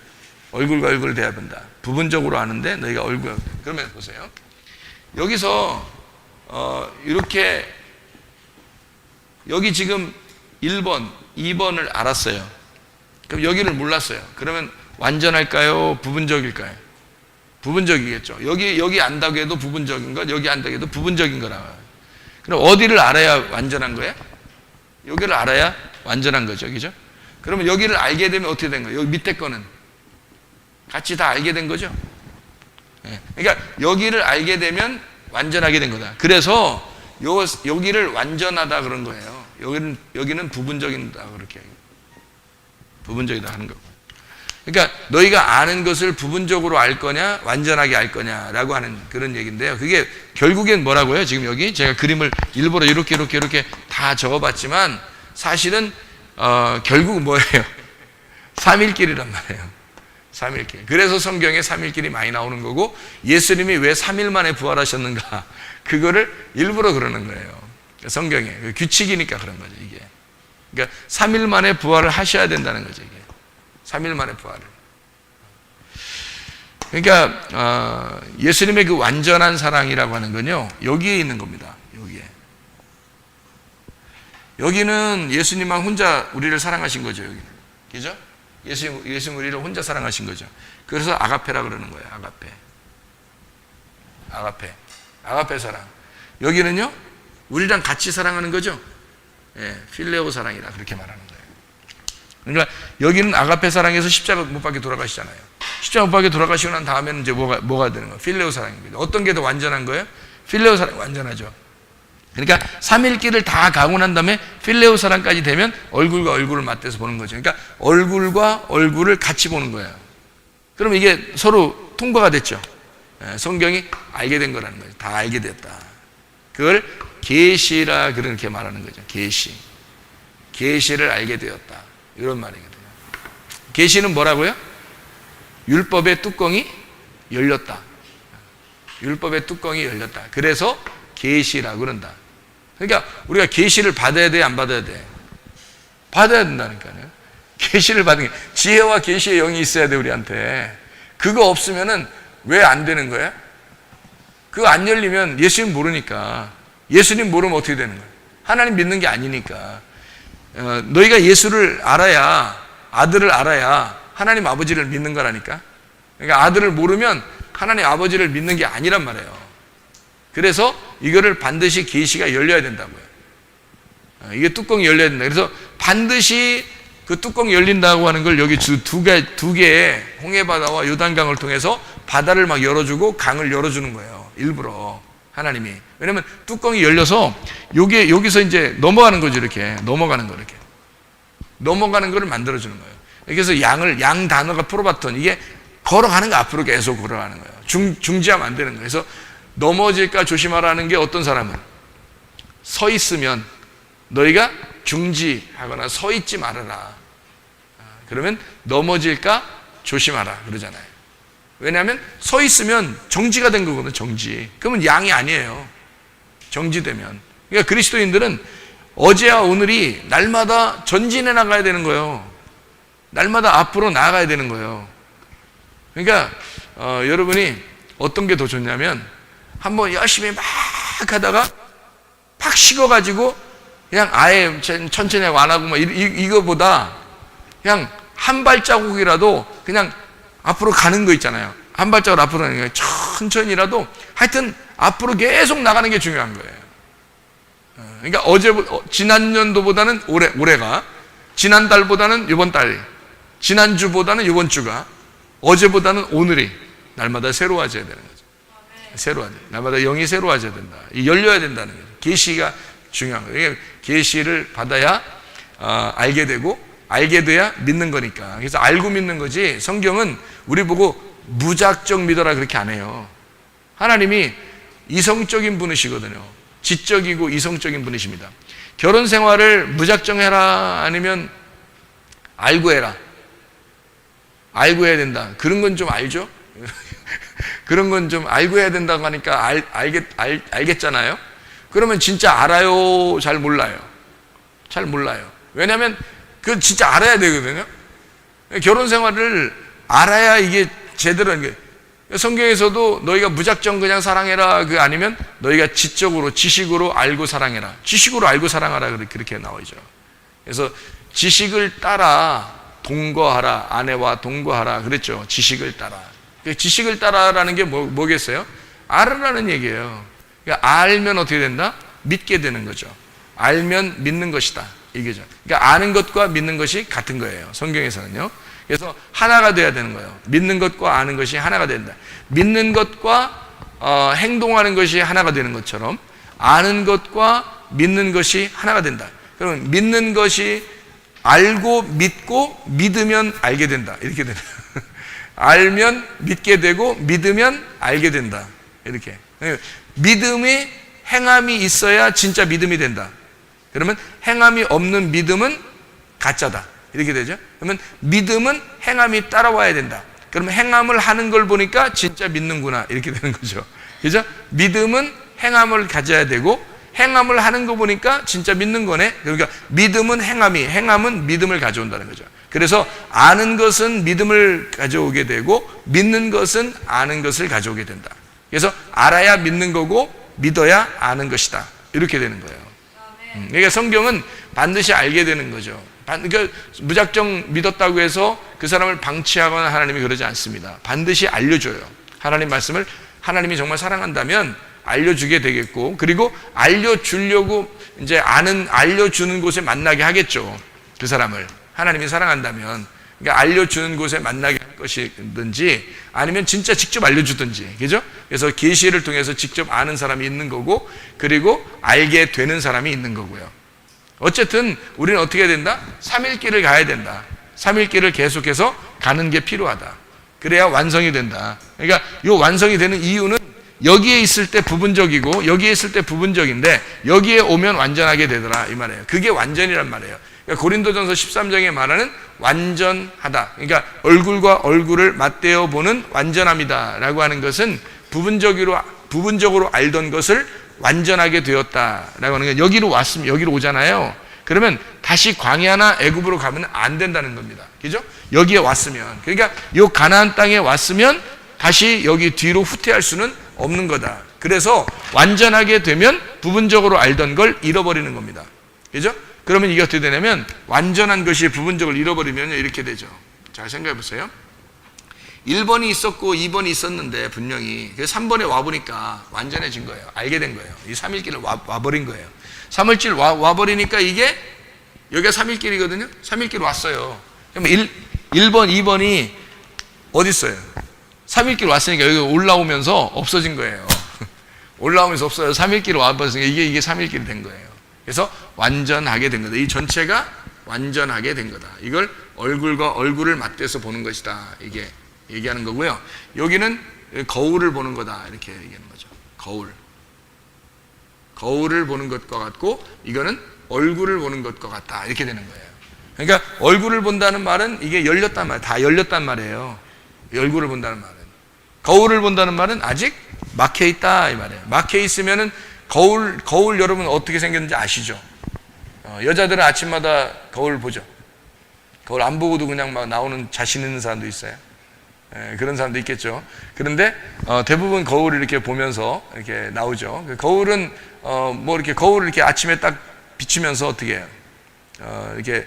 얼굴과 얼굴을 대하여 본다. 부분적으로 아는데 너희가 얼굴. 그러면 보세요. 여기서 이렇게 여기 지금 1번, 2번을 알았어요. 그럼 여기를 몰랐어요. 그러면 완전할까요? 부분적일까요? 부분적이겠죠. 여기 안다고 해도 부분적인 것, 여기 안다고 해도 부분적인 거라고요. 그럼 어디를 알아야 완전한 거예요? 여기를 알아야 완전한 거죠, 그죠? 그러면 여기를 알게 되면 어떻게 된 거예요? 여기 밑에 거는 같이 다 알게 된 거죠. 그러니까 여기를 알게 되면 완전하게 된 거다. 그래서 여기를 완전하다 그런 거예요. 여기는 부분적이다 그렇게. 부분적이다 하는 거고. 그러니까 너희가 아는 것을 부분적으로 알 거냐, 완전하게 알 거냐라고 하는 그런 얘기인데요. 그게 결국엔 뭐라고요? 지금 여기 제가 그림을 일부러 이렇게 다 적어봤지만 사실은 결국은 뭐예요? 3일길이란 말이에요. 3일길. 그래서 성경에 3일길이 많이 나오는 거고, 예수님이 왜 3일 만에 부활하셨는가, 그거를 일부러 그러는 거예요. 성경에 규칙이니까 그런 거죠, 이게. 그러니까 3일 만에 부활을 하셔야 된다는 거죠, 이게. 3일 만에 부활을. 그러니까 예수님의 그 완전한 사랑이라고 하는 건요, 여기에 있는 겁니다. 여기에. 여기는 예수님만 혼자 우리를 사랑하신 거죠, 여기는. 그죠? 예수님 우리를 혼자 사랑하신 거죠. 그래서 아가페라 그러는 거예요. 아가페 사랑. 여기는요, 우리랑 같이 사랑하는 거죠. 예, 필레오 사랑이라 그렇게 말하는 거예요. 그러니까 여기는 아가페 사랑에서 십자가 못 박혀 돌아가시잖아요. 십자가 못 박혀 돌아가시고 난 다음에는 이제 뭐가 되는 거예요? 필레오 사랑입니다. 어떤 게 더 완전한 거예요? 필레오 사랑이 완전하죠. 그러니까 3일길을 다 가고 난 다음에 필레오 사랑까지 되면 얼굴과 얼굴을 맞대서 보는 거죠. 그러니까 얼굴과 얼굴을 같이 보는 거예요. 그럼 이게 서로 통과가 됐죠. 성경이 알게 된 거라는 거죠. 다 알게 됐다. 그걸 계시라 그렇게 말하는 거죠. 계시를 알게 되었다, 이런 말이거든요. 계시는 뭐라고요? 율법의 뚜껑이 열렸다. 율법의 뚜껑이 열렸다. 그래서 계시라 그런다. 그러니까 우리가 계시를 받아야 돼, 안 받아야 돼? 받아야 된다니까요. 계시를 받는 게, 지혜와 계시의 영이 있어야 돼, 우리한테. 그거 없으면은 왜 안 되는 거야? 그거 안 열리면 예수님 모르니까. 예수님 모르면 어떻게 되는 거야? 하나님 믿는 게 아니니까. 너희가 예수를 알아야, 아들을 알아야 하나님 아버지를 믿는 거라니까. 그러니까 아들을 모르면 하나님 아버지를 믿는 게 아니란 말이에요. 그래서 이거를 반드시 계시가 열려야 된다고요. 이게 뚜껑이 열려야 된다. 그래서 반드시 그 뚜껑이 열린다고 하는 걸 여기 두 개의 홍해바다와 요단강을 통해서 바다를 막 열어주고 강을 열어주는 거예요. 일부러 하나님이. 왜냐면 뚜껑이 열려서 여기서 이제 넘어가는 거죠. 이렇게 넘어가는 거, 이렇게 넘어가는 거를 만들어주는 거예요. 그래서 양 단어가 프로바톤, 이게 걸어가는 거, 앞으로 계속 걸어가는 거예요. 중지하면 안 되는 거예요. 그래서 넘어질까 조심하라는 게, 어떤 사람은 서 있으면 너희가 중지하거나 서 있지 말아라. 그러면 넘어질까 조심하라 그러잖아요. 왜냐하면 서 있으면 정지가 된 거거든요. 정지. 그러면 양이 아니에요. 정지되면. 그러니까 그리스도인들은 어제와 오늘이 날마다 전진해 나가야 되는 거예요. 날마다 앞으로 나아가야 되는 거예요. 그러니까 여러분이 어떤 게 더 좋냐면 한번 열심히 막 하다가 팍 식어가지고 그냥 아예 천천히 하고 안 하고 막 이거보다 그냥 한 발자국이라도 그냥 앞으로 가는 거 있잖아요. 한 발자국 앞으로 가는 거 천천히라도 하여튼 앞으로 계속 나가는 게 중요한 거예요. 그러니까 지난년도보다는 올해가, 지난달보다는 이번 달, 지난주보다는 이번 주가, 어제보다는 오늘이 날마다 새로워져야 되는 거죠. 새로워져. 날마다 영이 새로워져야 된다. 열려야 된다는 거죠. 계시가 중요한 거예요. 계시를 받아야 알게 되고, 알게 돼야 믿는 거니까. 그래서 알고 믿는 거지, 성경은 우리 보고 무작정 믿어라 그렇게 안 해요. 하나님이 이성적인 분이시거든요. 지적이고 이성적인 분이십니다. 결혼 생활을 무작정 해라 아니면 알고 해라. 알고 해야 된다. 그런 건 좀 알죠? 그런 건 좀 알고 해야 된다고 하니까 알겠잖아요? 그러면 진짜 알아요? 잘 몰라요? 잘 몰라요. 왜냐하면 그건 진짜 알아야 되거든요. 결혼 생활을 알아야 이게 제대로 하는 게, 성경에서도 너희가 무작정 그냥 사랑해라 그 아니면 너희가 지적으로 지식으로 알고 사랑해라. 지식으로 알고 사랑하라 그렇게 나오죠. 그래서 지식을 따라 동거하라, 아내와 동거하라 그랬죠. 지식을 따라. 지식을 따라라는 게 뭐겠어요? 알으라는 얘기예요. 그러니까 알면 어떻게 된다? 믿게 되는 거죠. 알면 믿는 것이다 이게죠. 그러니까 아는 것과 믿는 것이 같은 거예요. 성경에서는요. 그래서 하나가 돼야 되는 거예요. 믿는 것과 아는 것이 하나가 된다. 믿는 것과 행동하는 것이 하나가 되는 것처럼 아는 것과 믿는 것이 하나가 된다. 그러면 믿는 것이 알고 믿고 믿으면 알게 된다. 이렇게 된다. 알면 믿게 되고 믿으면 알게 된다. 이렇게. 믿음이 행함이 있어야 진짜 믿음이 된다. 그러면 행함이 없는 믿음은 가짜다. 이렇게 되죠. 그러면 믿음은 행함이 따라와야 된다. 그러면 행함을 하는 걸 보니까 진짜 믿는구나. 이렇게 되는 거죠. 그죠? 믿음은 행함을 가져야 되고 행함을 하는 거 보니까 진짜 믿는 거네. 그러니까 믿음은 행함은 믿음을 가져온다는 거죠. 그래서 아는 것은 믿음을 가져오게 되고 믿는 것은 아는 것을 가져오게 된다. 그래서 알아야 믿는 거고 믿어야 아는 것이다. 이렇게 되는 거예요. 그러니까 성경은 반드시 알게 되는 거죠. 그러니까 무작정 믿었다고 해서 그 사람을 방치하거나 하나님이 그러지 않습니다. 반드시 알려줘요. 하나님 말씀을 하나님이 정말 사랑한다면 알려주게 되겠고, 그리고 알려주려고 이제 알려주는 곳에 만나게 하겠죠. 그 사람을 하나님이 사랑한다면. 그러니까 알려주는 곳에 만나게 할 것이든지 아니면 진짜 직접 알려주든지, 그죠? 그래서 계시를 통해서 직접 아는 사람이 있는 거고, 그리고 알게 되는 사람이 있는 거고요. 어쨌든 우리는 어떻게 해야 된다? 3일길을 가야 된다. 3일길을 계속해서 가는 게 필요하다. 그래야 완성이 된다. 그러니까 이 완성이 되는 이유는 여기에 있을 때 부분적이고 여기에 있을 때 부분적인데 여기에 오면 완전하게 되더라 이 말이에요. 그게 완전이란 말이에요. 그러니까 고린도전서 13장에 말하는 완전하다. 그러니까 얼굴과 얼굴을 맞대어 보는 완전함이다 라고 하는 것은 부분적으로 알던 것을 완전하게 되었다라고 하는 게, 여기로 왔으면 여기로 오잖아요. 그러면 다시 광야나 애굽으로 가면 안 된다는 겁니다. 그죠? 여기에 왔으면, 그러니까 요 가나안 땅에 왔으면 다시 여기 뒤로 후퇴할 수는 없는 거다. 그래서 완전하게 되면 부분적으로 알던 걸 잃어버리는 겁니다. 그죠? 그러면 이게 어떻게 되냐면 완전한 것이 부분적으로 잃어버리면 이렇게 되죠. 잘 생각해 보세요. 1번이 있었고 2번이 있었는데 분명히 3번에 와보니까 완전해진 거예요. 알게 된 거예요. 이 3일길을 와버린 거예요. 3일길 와버리니까 이게 여기가 3일길이거든요. 3일길 왔어요. 그러면 1번, 2번이 어디 있어요? 3일길 왔으니까 여기 올라오면서 없어진 거예요. 올라오면서 없어요. 3일길 와버렸으니까 이게 3일길이 된 거예요. 그래서 완전하게 된 거다. 이 전체가 완전하게 된 거다. 이걸 얼굴과 얼굴을 맞대서 보는 것이다. 이게 얘기하는 거고요. 여기는 거울을 보는 거다. 이렇게 얘기하는 거죠. 거울을 보는 것과 같고, 이거는 얼굴을 보는 것과 같다. 이렇게 되는 거예요. 그러니까 얼굴을 본다는 말은 이게 열렸단 말이에요. 다 열렸단 말이에요. 얼굴을 본다는 말은. 거울을 본다는 말은 아직 막혀 있다 이 말이에요. 막혀 있으면은 거울 여러분 어떻게 생겼는지 아시죠? 여자들은 아침마다 거울 보죠. 거울 안 보고도 그냥 막 나오는 자신 있는 사람도 있어요. 그런 사람도 있겠죠. 그런데 대부분 거울을 이렇게 보면서 이렇게 나오죠. 그 거울은 뭐 이렇게 거울을 이렇게 아침에 딱 비추면서 어떻게 해요? 이렇게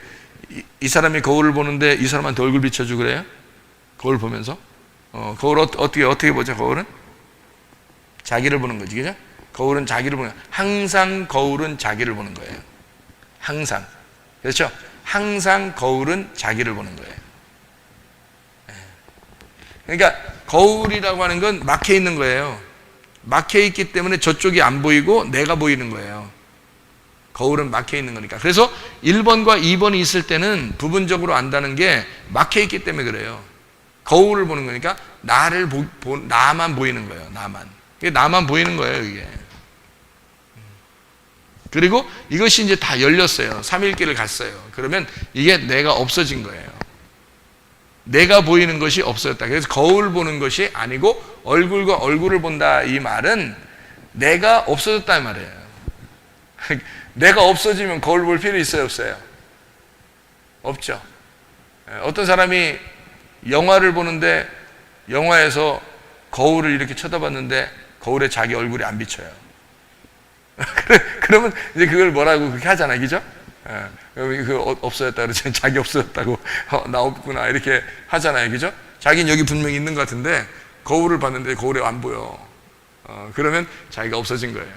이 사람이 거울을 보는데 이 사람한테 얼굴 비춰주고 그래요? 거울 보면서 거울 어떻게 보죠? 거울은 자기를 보는 거지, 그죠? 거울은 자기를 보는 거예요. 항상 거울은 자기를 보는 거예요. 항상. 그렇죠? 항상 거울은 자기를 보는 거예요. 그러니까 거울이라고 하는 건 막혀 있는 거예요. 막혀 있기 때문에 저쪽이 안 보이고 내가 보이는 거예요. 거울은 막혀 있는 거니까. 그래서 1번과 2번이 있을 때는 부분적으로 안다는 게 막혀 있기 때문에 그래요. 거울을 보는 거니까 나만 보이는 거예요. 나만 보이는 거예요, 이게. 그리고 이것이 이제 다 열렸어요. 3일길을 갔어요. 그러면 이게 내가 없어진 거예요. 내가 보이는 것이 없어졌다. 그래서 거울 보는 것이 아니고 얼굴과 얼굴을 본다 이 말은 내가 없어졌다 이 말이에요. 내가 없어지면 거울 볼 필요 있어요, 없어요? 없죠. 어떤 사람이 영화를 보는데 영화에서 거울을 이렇게 쳐다봤는데 거울에 자기 얼굴이 안 비쳐요. 그러면 이제 그걸 뭐라고 그렇게 하잖아요, 그죠? 그 없어졌다 그러죠. 자기 없어졌다고 나 없구나 이렇게 하잖아요, 그죠? 자기는 여기 분명히 있는 것 같은데 거울을 봤는데 거울에 안 보여. 그러면 자기가 없어진 거예요.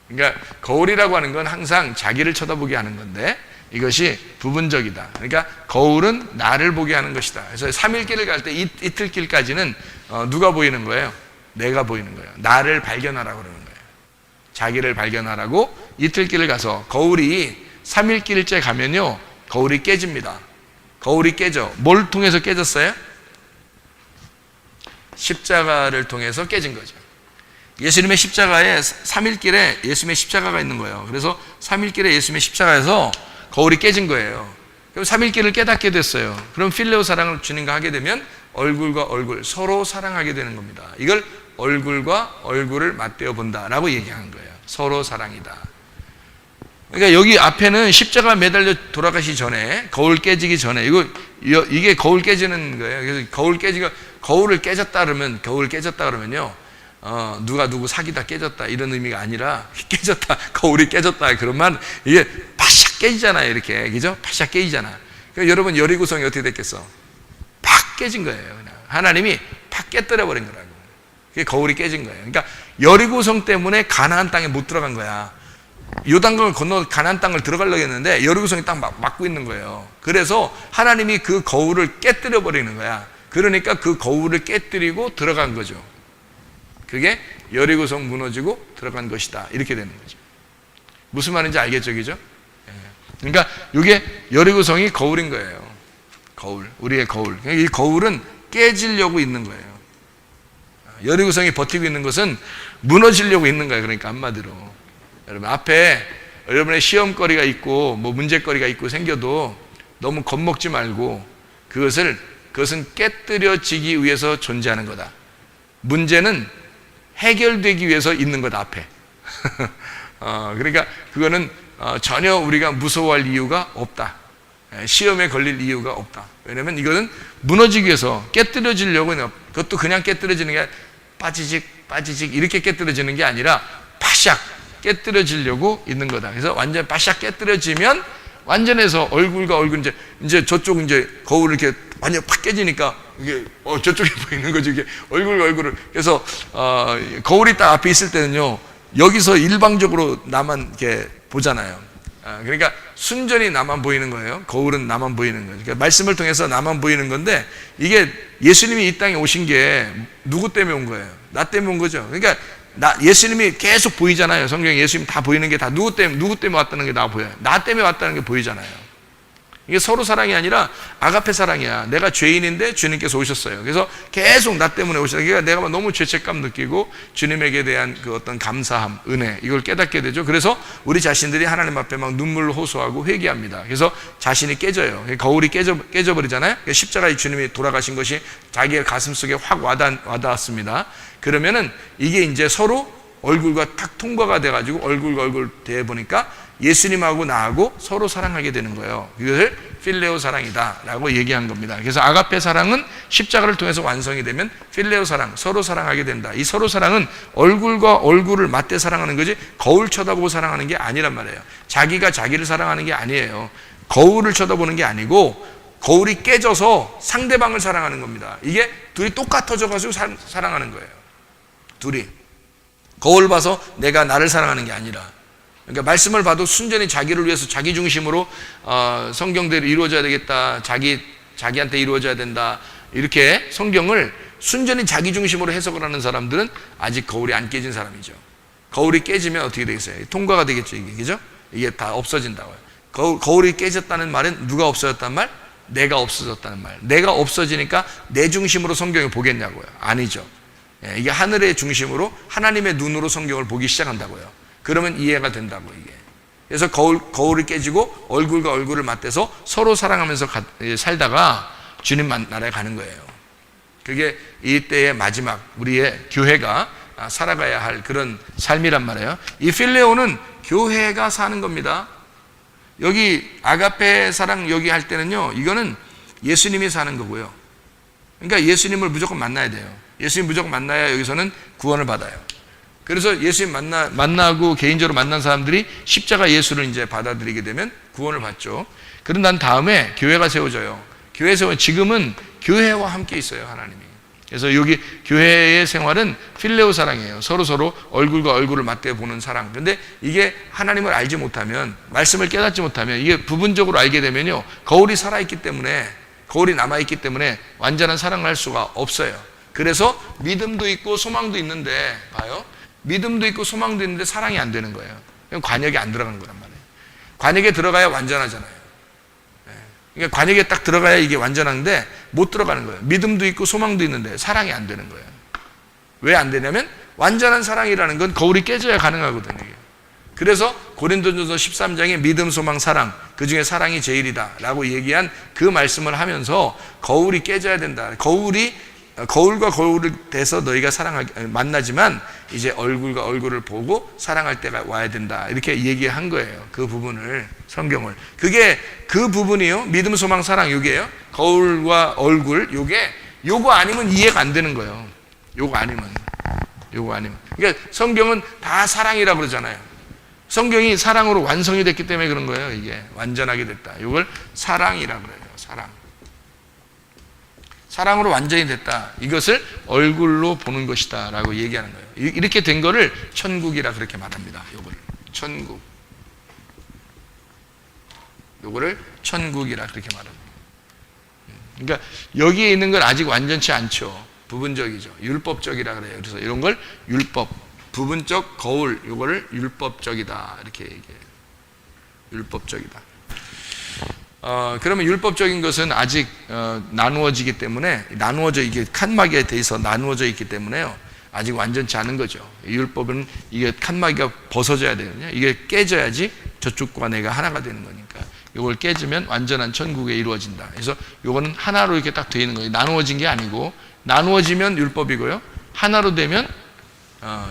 그러니까 거울이라고 하는 건 항상 자기를 쳐다보게 하는 건데 이것이 부분적이다. 그러니까 거울은 나를 보게 하는 것이다. 그래서 3일길을 갈 때 이틀길까지는 누가 보이는 거예요? 내가 보이는 거예요. 나를 발견하라고 그러는 거예요. 자기를 발견하라고 이틀길을 가서 거울이 3일길째 가면요 거울이 깨집니다. 거울이 깨져. 뭘 통해서 깨졌어요? 십자가를 통해서 깨진 거죠. 예수님의 십자가에 3일길에 예수님의 십자가가 있는 거예요. 그래서 3일길에 예수님의 십자가에서 거울이 깨진 거예요. 그럼 3일길을 깨닫게 됐어요. 그럼 필레오 사랑을 주님과 하게 되면 얼굴과 얼굴 서로 사랑하게 되는 겁니다. 이걸 얼굴과 얼굴을 맞대어 본다라고 얘기한 거예요. 서로 사랑이다. 그러니까 여기 앞에는 십자가 매달려 돌아가시 전에 거울 깨지기 전에 이게 거울 깨지는 거예요. 그래서 거울을 깨졌다 그러면요 누가 누구 사귀다 깨졌다 이런 의미가 아니라 깨졌다 거울이 깨졌다 그러면 이게 바샥 깨지잖아요. 이렇게 그죠? 바샥 깨지잖아. 그러니까 여러분 여리고성이 어떻게 됐겠어? 팍 깨진 거예요. 그냥 하나님이 팍 깨뜨려 버린 거라고. 그게 거울이 깨진 거예요. 그러니까 여리고성 때문에 가나안 땅에 못 들어간 거야. 요단강을 건너 가나안 땅을 들어가려고 했는데 여리고성이 딱 막고 있는 거예요. 그래서 하나님이 그 거울을 깨뜨려 버리는 거야. 그러니까 그 거울을 깨뜨리고 들어간 거죠. 그게 여리고성 무너지고 들어간 것이다. 이렇게 되는 거죠. 무슨 말인지 알겠죠, 그죠? 그러니까 이게 여리고성이 거울인 거예요. 거울, 우리의 거울. 이 거울은 깨지려고 있는 거예요. 여리고성이 버티고 있는 것은 무너지려고 있는 거예요. 그러니까 한마디로 여러분 앞에 여러분의 시험거리가 있고 뭐 문제거리가 있고 생겨도 너무 겁먹지 말고 그것은 깨뜨려지기 위해서 존재하는 거다. 문제는 해결되기 위해서 있는 거다 앞에. 그러니까 그거는 전혀 우리가 무서워할 이유가 없다. 시험에 걸릴 이유가 없다. 왜냐하면 이거는 무너지기 위해서 깨뜨려지려고 그것도 그냥 깨뜨려지는 게 빠지직 이렇게 깨뜨려지는 게 아니라 파샥 깨뜨려지려고 있는 거다. 그래서 완전 파샥 깨뜨려지면 완전해서 얼굴과 얼굴 이제 저쪽 이제 거울 이렇게 완전 팍 깨지니까 이게 저쪽에 보이는 거죠. 이게 얼굴과 얼굴을. 그래서 거울이 딱 앞에 있을 때는요 여기서 일방적으로 나만 이렇게 보잖아요. 그러니까 순전히 나만 보이는 거예요. 거울은 나만 보이는 거예요. 그러니까 말씀을 통해서 나만 보이는 건데 이게 예수님이 이 땅에 오신 게 누구 때문에 온 거예요? 나 때문에 온 거죠. 그러니까 예수님이 계속 보이잖아요. 성경에 예수님 다 보이는 게 다 누구 때문에 왔다는 게 나 보여요. 나 때문에 왔다는 게 보이잖아요. 이게 서로 사랑이 아니라 아가페 사랑이야. 내가 죄인인데 주님께서 오셨어요. 그래서 계속 나 때문에 오셨어요. 그러니까 내가 너무 죄책감 느끼고 주님에게 대한 그 어떤 감사함, 은혜 이걸 깨닫게 되죠. 그래서 우리 자신들이 하나님 앞에 막 눈물을 호소하고 회개합니다. 그래서 자신이 깨져요. 거울이 깨져버리잖아요. 십자가의 주님이 돌아가신 것이 자기의 가슴 속에 확 와닿았습니다. 그러면은 이게 이제 서로 얼굴과 탁 통과가 돼가지고 얼굴과 얼굴 대 보니까 예수님하고 나하고 서로 사랑하게 되는 거예요. 이것을 필레오 사랑이다 라고 얘기한 겁니다. 그래서 아가페 사랑은 십자가를 통해서 완성이 되면 필레오 사랑, 서로 사랑하게 된다. 이 서로 사랑은 얼굴과 얼굴을 맞대 사랑하는 거지 거울 쳐다보고 사랑하는 게 아니란 말이에요. 자기가 자기를 사랑하는 게 아니에요. 거울을 쳐다보는 게 아니고 거울이 깨져서 상대방을 사랑하는 겁니다. 이게 둘이 똑같아져 가지고 사랑하는 거예요. 둘이 거울 봐서 내가 나를 사랑하는 게 아니라, 그러니까 말씀을 봐도 순전히 자기를 위해서 자기 중심으로 성경대로 이루어져야 되겠다, 자기한테 이루어져야 된다, 이렇게 성경을 순전히 자기 중심으로 해석을 하는 사람들은 아직 거울이 안 깨진 사람이죠. 거울이 깨지면 어떻게 되겠어요? 통과가 되겠죠, 이게. 그죠? 이게 다 없어진다고요. 거울이 깨졌다는 말은 누가 없어졌다는 말? 내가 없어졌다는 말. 내가 없어지니까 내 중심으로 성경을 보겠냐고요. 아니죠. 이게 하늘의 중심으로 하나님의 눈으로 성경을 보기 시작한다고요. 그러면 이해가 된다고, 이게. 그래서 거울이 깨지고 얼굴과 얼굴을 맞대서 서로 사랑하면서 살다가 주님 나라에 가는 거예요. 그게 이때의 마지막 우리의 교회가 살아가야 할 그런 삶이란 말이에요. 이 필레오는 교회가 사는 겁니다. 여기 아가페 사랑 여기 할 때는요, 이거는 예수님이 사는 거고요. 그러니까 예수님을 무조건 만나야 돼요. 예수님 무조건 만나야 여기서는 구원을 받아요. 그래서 예수님 만나고 개인적으로 만난 사람들이 십자가 예수를 이제 받아들이게 되면 구원을 받죠. 그런 난 다음에 교회가 세워져요. 교회 지금은 교회와 함께 있어요, 하나님이. 그래서 여기 교회의 생활은 필레오 사랑이에요. 서로 얼굴과 얼굴을 맞대 보는 사랑. 근데 이게 하나님을 알지 못하면, 말씀을 깨닫지 못하면, 이게 부분적으로 알게 되면요, 거울이 살아있기 때문에, 거울이 남아있기 때문에 완전한 사랑을 할 수가 없어요. 그래서 믿음도 있고 소망도 있는데, 봐요, 믿음도 있고 소망도 있는데 사랑이 안 되는 거예요. 관역에 안 들어가는 거란 말이에요. 관역에 들어가야 완전하잖아요. 그러니까 관역에 딱 들어가야 이게 완전한데 못 들어가는 거예요. 믿음도 있고 소망도 있는데 사랑이 안 되는 거예요. 왜 안 되냐면 완전한 사랑이라는 건 거울이 깨져야 가능하거든요. 그래서 고린도전서 13장에 믿음, 소망, 사랑, 그 중에 사랑이 제일이다 라고 얘기한 그 말씀을 하면서 거울이 깨져야 된다. 거울과 거울을 대서 너희가 만나지만 이제 얼굴과 얼굴을 보고 사랑할 때가 와야 된다, 이렇게 얘기한 거예요. 그 부분을, 성경을. 그 부분이요, 믿음, 소망, 사랑, 요게요, 거울과 얼굴, 요거 아니면 이해가 안 되는 거예요. 요거 아니면. 그러니까 성경은 다 사랑이라고 그러잖아요. 성경이 사랑으로 완성이 됐기 때문에 그런 거예요. 이게 완전하게 됐다. 이걸 사랑이라고 그래요. 사랑으로 완전히 됐다. 이것을 얼굴로 보는 것이다 라고 얘기하는 거예요. 이렇게 된 거를 천국이라 그렇게 말합니다. 요거를 천국이라 그렇게 말합니다. 그러니까 여기에 있는 건 아직 완전치 않죠. 부분적이죠. 율법적이라 그래요. 그래서 이런 걸 부분적 거울, 요거를 율법적이다 이렇게 얘기해요. 율법적이다. 그러면 율법적인 것은 아직 나누어지기 때문에, 이게 칸막이에 대해서 나누어져 있기 때문에요, 아직 완전치 않은 거죠. 율법은 이게 칸막이가 벗어져야 되거든요. 이게 깨져야지 저쪽과 내가 하나가 되는 거니까. 이걸 깨지면 완전한 천국에 이루어진다. 그래서 이거는 하나로 이렇게 딱 되어 있는 거예요. 나누어진 게 아니고, 나누어지면 율법이고요, 하나로 되면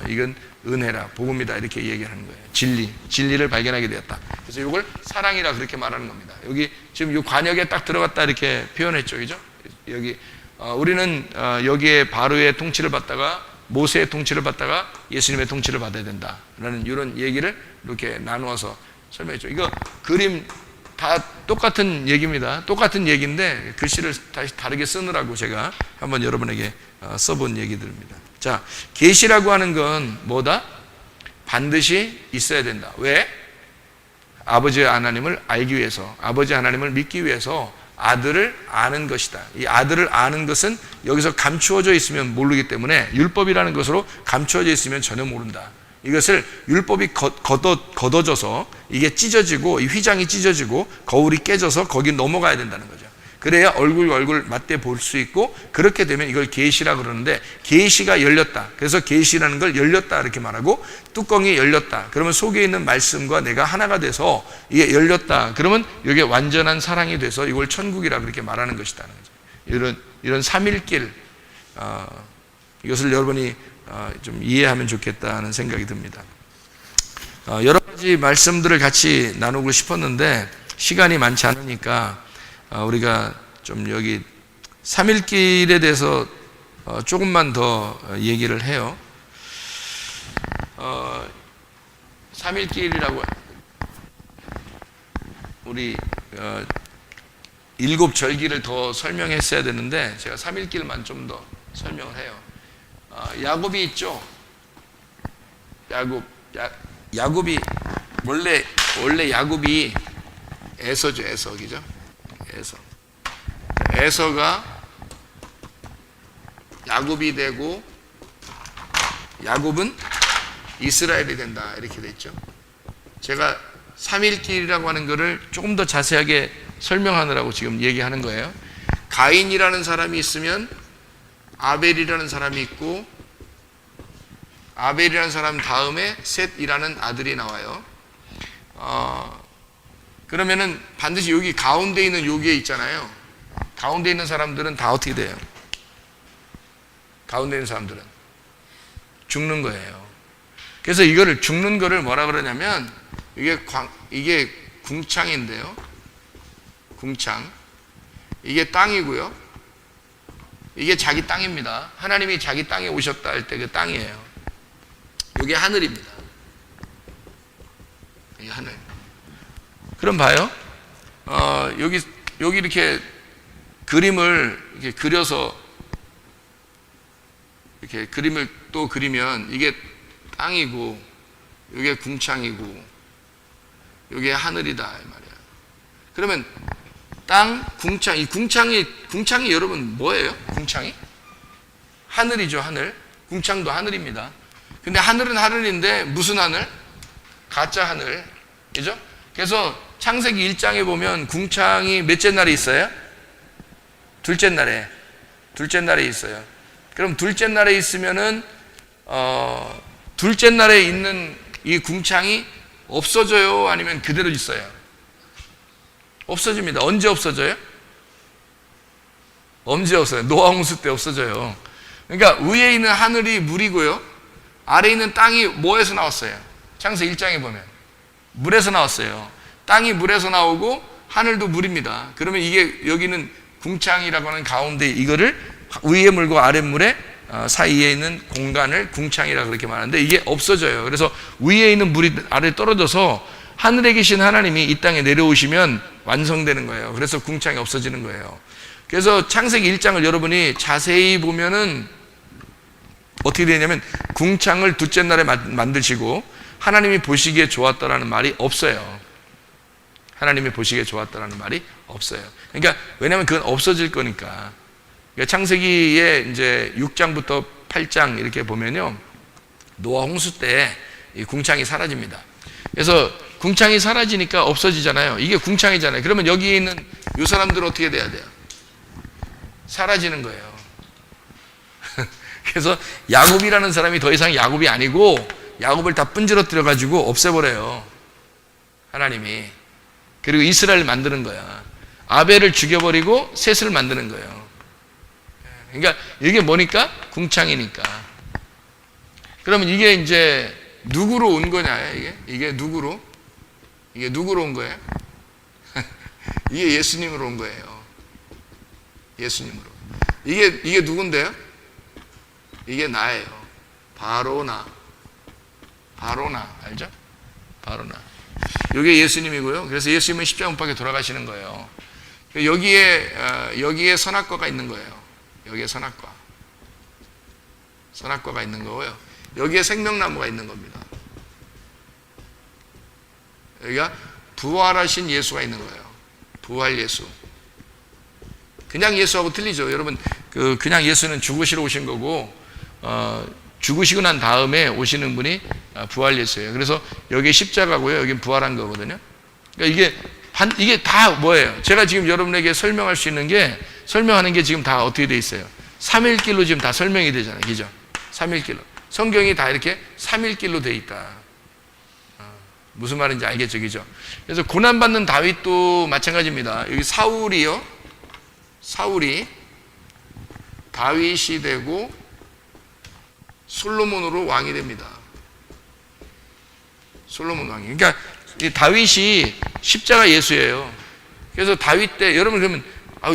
이건 은혜라, 복음이다, 이렇게 얘기하는 거예요. 진리를 발견하게 되었다. 그래서 이걸 사랑이라 그렇게 말하는 겁니다. 여기 지금 이 관역에 딱 들어갔다 이렇게 표현했죠, 그죠? 여기 우리는 여기에 바로의 통치를 받다가 모세의 통치를 받다가 예수님의 통치를 받아야 된다라는 이런 얘기를 이렇게 나누어서 설명했죠. 이거 그림 다 똑같은 얘기입니다. 똑같은 얘기인데 글씨를 다시 다르게 쓰느라고 제가 한번 여러분에게 써본 얘기들입니다. 자, 계시라고 하는 건 뭐다? 반드시 있어야 된다. 왜? 아버지 하나님을 알기 위해서, 아버지 하나님을 믿기 위해서 아들을 아는 것이다. 이 아들을 아는 것은 여기서 감추어져 있으면 모르기 때문에, 율법이라는 것으로 감추어져 있으면 전혀 모른다. 이것을 율법이 걷어져서 이게 찢어지고 이 휘장이 찢어지고 거울이 깨져서 거기 넘어가야 된다는 거죠. 그래야 얼굴 맞대 볼 수 있고, 그렇게 되면 이걸 계시라 그러는데, 계시가 열렸다. 그래서 계시라는 걸 열렸다 이렇게 말하고, 뚜껑이 열렸다. 그러면 속에 있는 말씀과 내가 하나가 돼서 이게 열렸다. 그러면 이게 완전한 사랑이 돼서 이걸 천국이라 그렇게 말하는 것이다는 거죠. 이런 삼일길, 이것을 여러분이 좀 이해하면 좋겠다는 생각이 듭니다. 여러 가지 말씀들을 같이 나누고 싶었는데 시간이 많지 않으니까 우리가 좀 여기 삼일길에 대해서 조금만 더 얘기를 해요. 삼일길이라고 우리 일곱 절기를 더 설명했어야 되는데 제가 삼일길만 좀 더 설명을 해요. 야곱이 있죠. 야곱이 원래 야곱이 에서죠. 에서기죠. 에서가 야곱이 되고 야곱은 이스라엘이 된다 이렇게 됐죠. 제가 삼일길이라고 하는 것을 조금 더 자세하게 설명하느라고 지금 얘기하는 거예요. 가인이라는 사람이 있으면 아벨이라는 사람이 있고, 아벨이라는 사람 다음에 셋이라는 아들이 나와요. 그러면은 반드시 여기 가운데 있는 여기에 있잖아요. 가운데 있는 사람들은 다 어떻게 돼요? 가운데 있는 사람들은 죽는 거예요. 그래서 이거를 죽는 거를 뭐라 그러냐면 이게 궁창인데요. 궁창. 이게 땅이고요. 이게 자기 땅입니다. 하나님이 자기 땅에 오셨다 할 때 그 땅이에요. 이게 하늘입니다. 이게 하늘. 그럼 봐요. 여기 이렇게 그림을 이렇게 그려서 이렇게 그림을 또 그리면 이게 땅이고 이게 궁창이고 이게 하늘이다 이 말이야. 그러면 땅, 궁창, 이 궁창이 여러분 뭐예요? 궁창이? 하늘이죠, 하늘. 궁창도 하늘입니다. 근데 하늘은 하늘인데 무슨 하늘? 가짜 하늘. 그죠? 그래서 창세기 1장에 보면 궁창이 몇째 날에 있어요? 둘째 날에 있어요. 그럼 둘째 날에 있으면은 둘째 날에 있는 이 궁창이 없어져요? 아니면 그대로 있어요? 없어집니다. 언제 없어져요? 언제 없어요? 노아 홍수 때 없어져요. 그러니까 위에 있는 하늘이 물이고요, 아래에 있는 땅이 뭐에서 나왔어요? 창세기 1장에 보면 물에서 나왔어요. 땅이 물에서 나오고 하늘도 물입니다. 그러면 이게 여기는 궁창이라고 하는 가운데 이거를 위에 물과 아래 물의 사이에 있는 공간을 궁창이라고 그렇게 말하는데 이게 없어져요. 그래서 위에 있는 물이 아래에 떨어져서 하늘에 계신 하나님이 이 땅에 내려오시면 완성되는 거예요. 그래서 궁창이 없어지는 거예요. 그래서 창세기 1장을 여러분이 자세히 보면은 어떻게 되냐면 궁창을 둘째 날에 만드시고 하나님이 보시기에 좋았다라는 말이 없어요. 하나님이 보시기에 좋았다라는 말이 없어요. 그러니까 왜냐하면 그건 없어질 거니까. 그러니까 창세기에 이제 6장부터 8장 이렇게 보면요, 노아 홍수 때 이 궁창이 사라집니다. 그래서 궁창이 사라지니까 없어지잖아요. 이게 궁창이잖아요. 그러면 여기에 있는 이 사람들은 어떻게 돼야 돼요? 사라지는 거예요. 그래서 야곱이라는 사람이 더 이상 야곱이 아니고 야곱을 다 분질러뜨려 가지고 없애버려요, 하나님이. 그리고 이스라엘을 만드는 거야. 아벨을 죽여버리고 셋을 만드는 거예요. 그러니까 이게 뭐니까? 궁창이니까. 그러면 이게 이제 누구로 온 거냐? 이게 누구로? 이게 누구로 온 거예요? 이게 예수님으로 온 거예요. 예수님으로. 이게 누군데요? 이게 나예요. 바로 나. 알죠? 바로 나. 이게 예수님이고요. 그래서 예수님은 십자가 못 박혀 돌아가시는 거예요. 여기에 선악과가 있는 거예요. 여기에 선악과가 있는 거고요. 여기에 생명나무가 있는 겁니다. 여기가 부활하신 예수가 있는 거예요. 부활 예수. 그냥 예수하고 틀리죠. 여러분, 그냥 예수는 죽으시러 오신 거고, 죽으시고 난 다음에 오시는 분이 부활 예수예요. 그래서 여기 십자가고요. 여긴 부활한 거거든요. 그러니까 이게 다 뭐예요? 제가 지금 여러분에게 설명할 수 있는 게, 설명하는 게 지금 다 어떻게 돼 있어요? 삼일길로 지금 다 설명이 되잖아요. 그죠? 삼일길로. 성경이 다 이렇게 삼일길로 돼 있다. 무슨 말인지 알겠죠? 그죠? 그래서 고난받는 다윗도 마찬가지입니다. 여기 사울이 다윗이 되고 솔로몬으로 왕이 됩니다. 솔로몬 왕이. 그러니까 다윗이 십자가 예수예요. 그래서 다윗 때, 여러분 그러면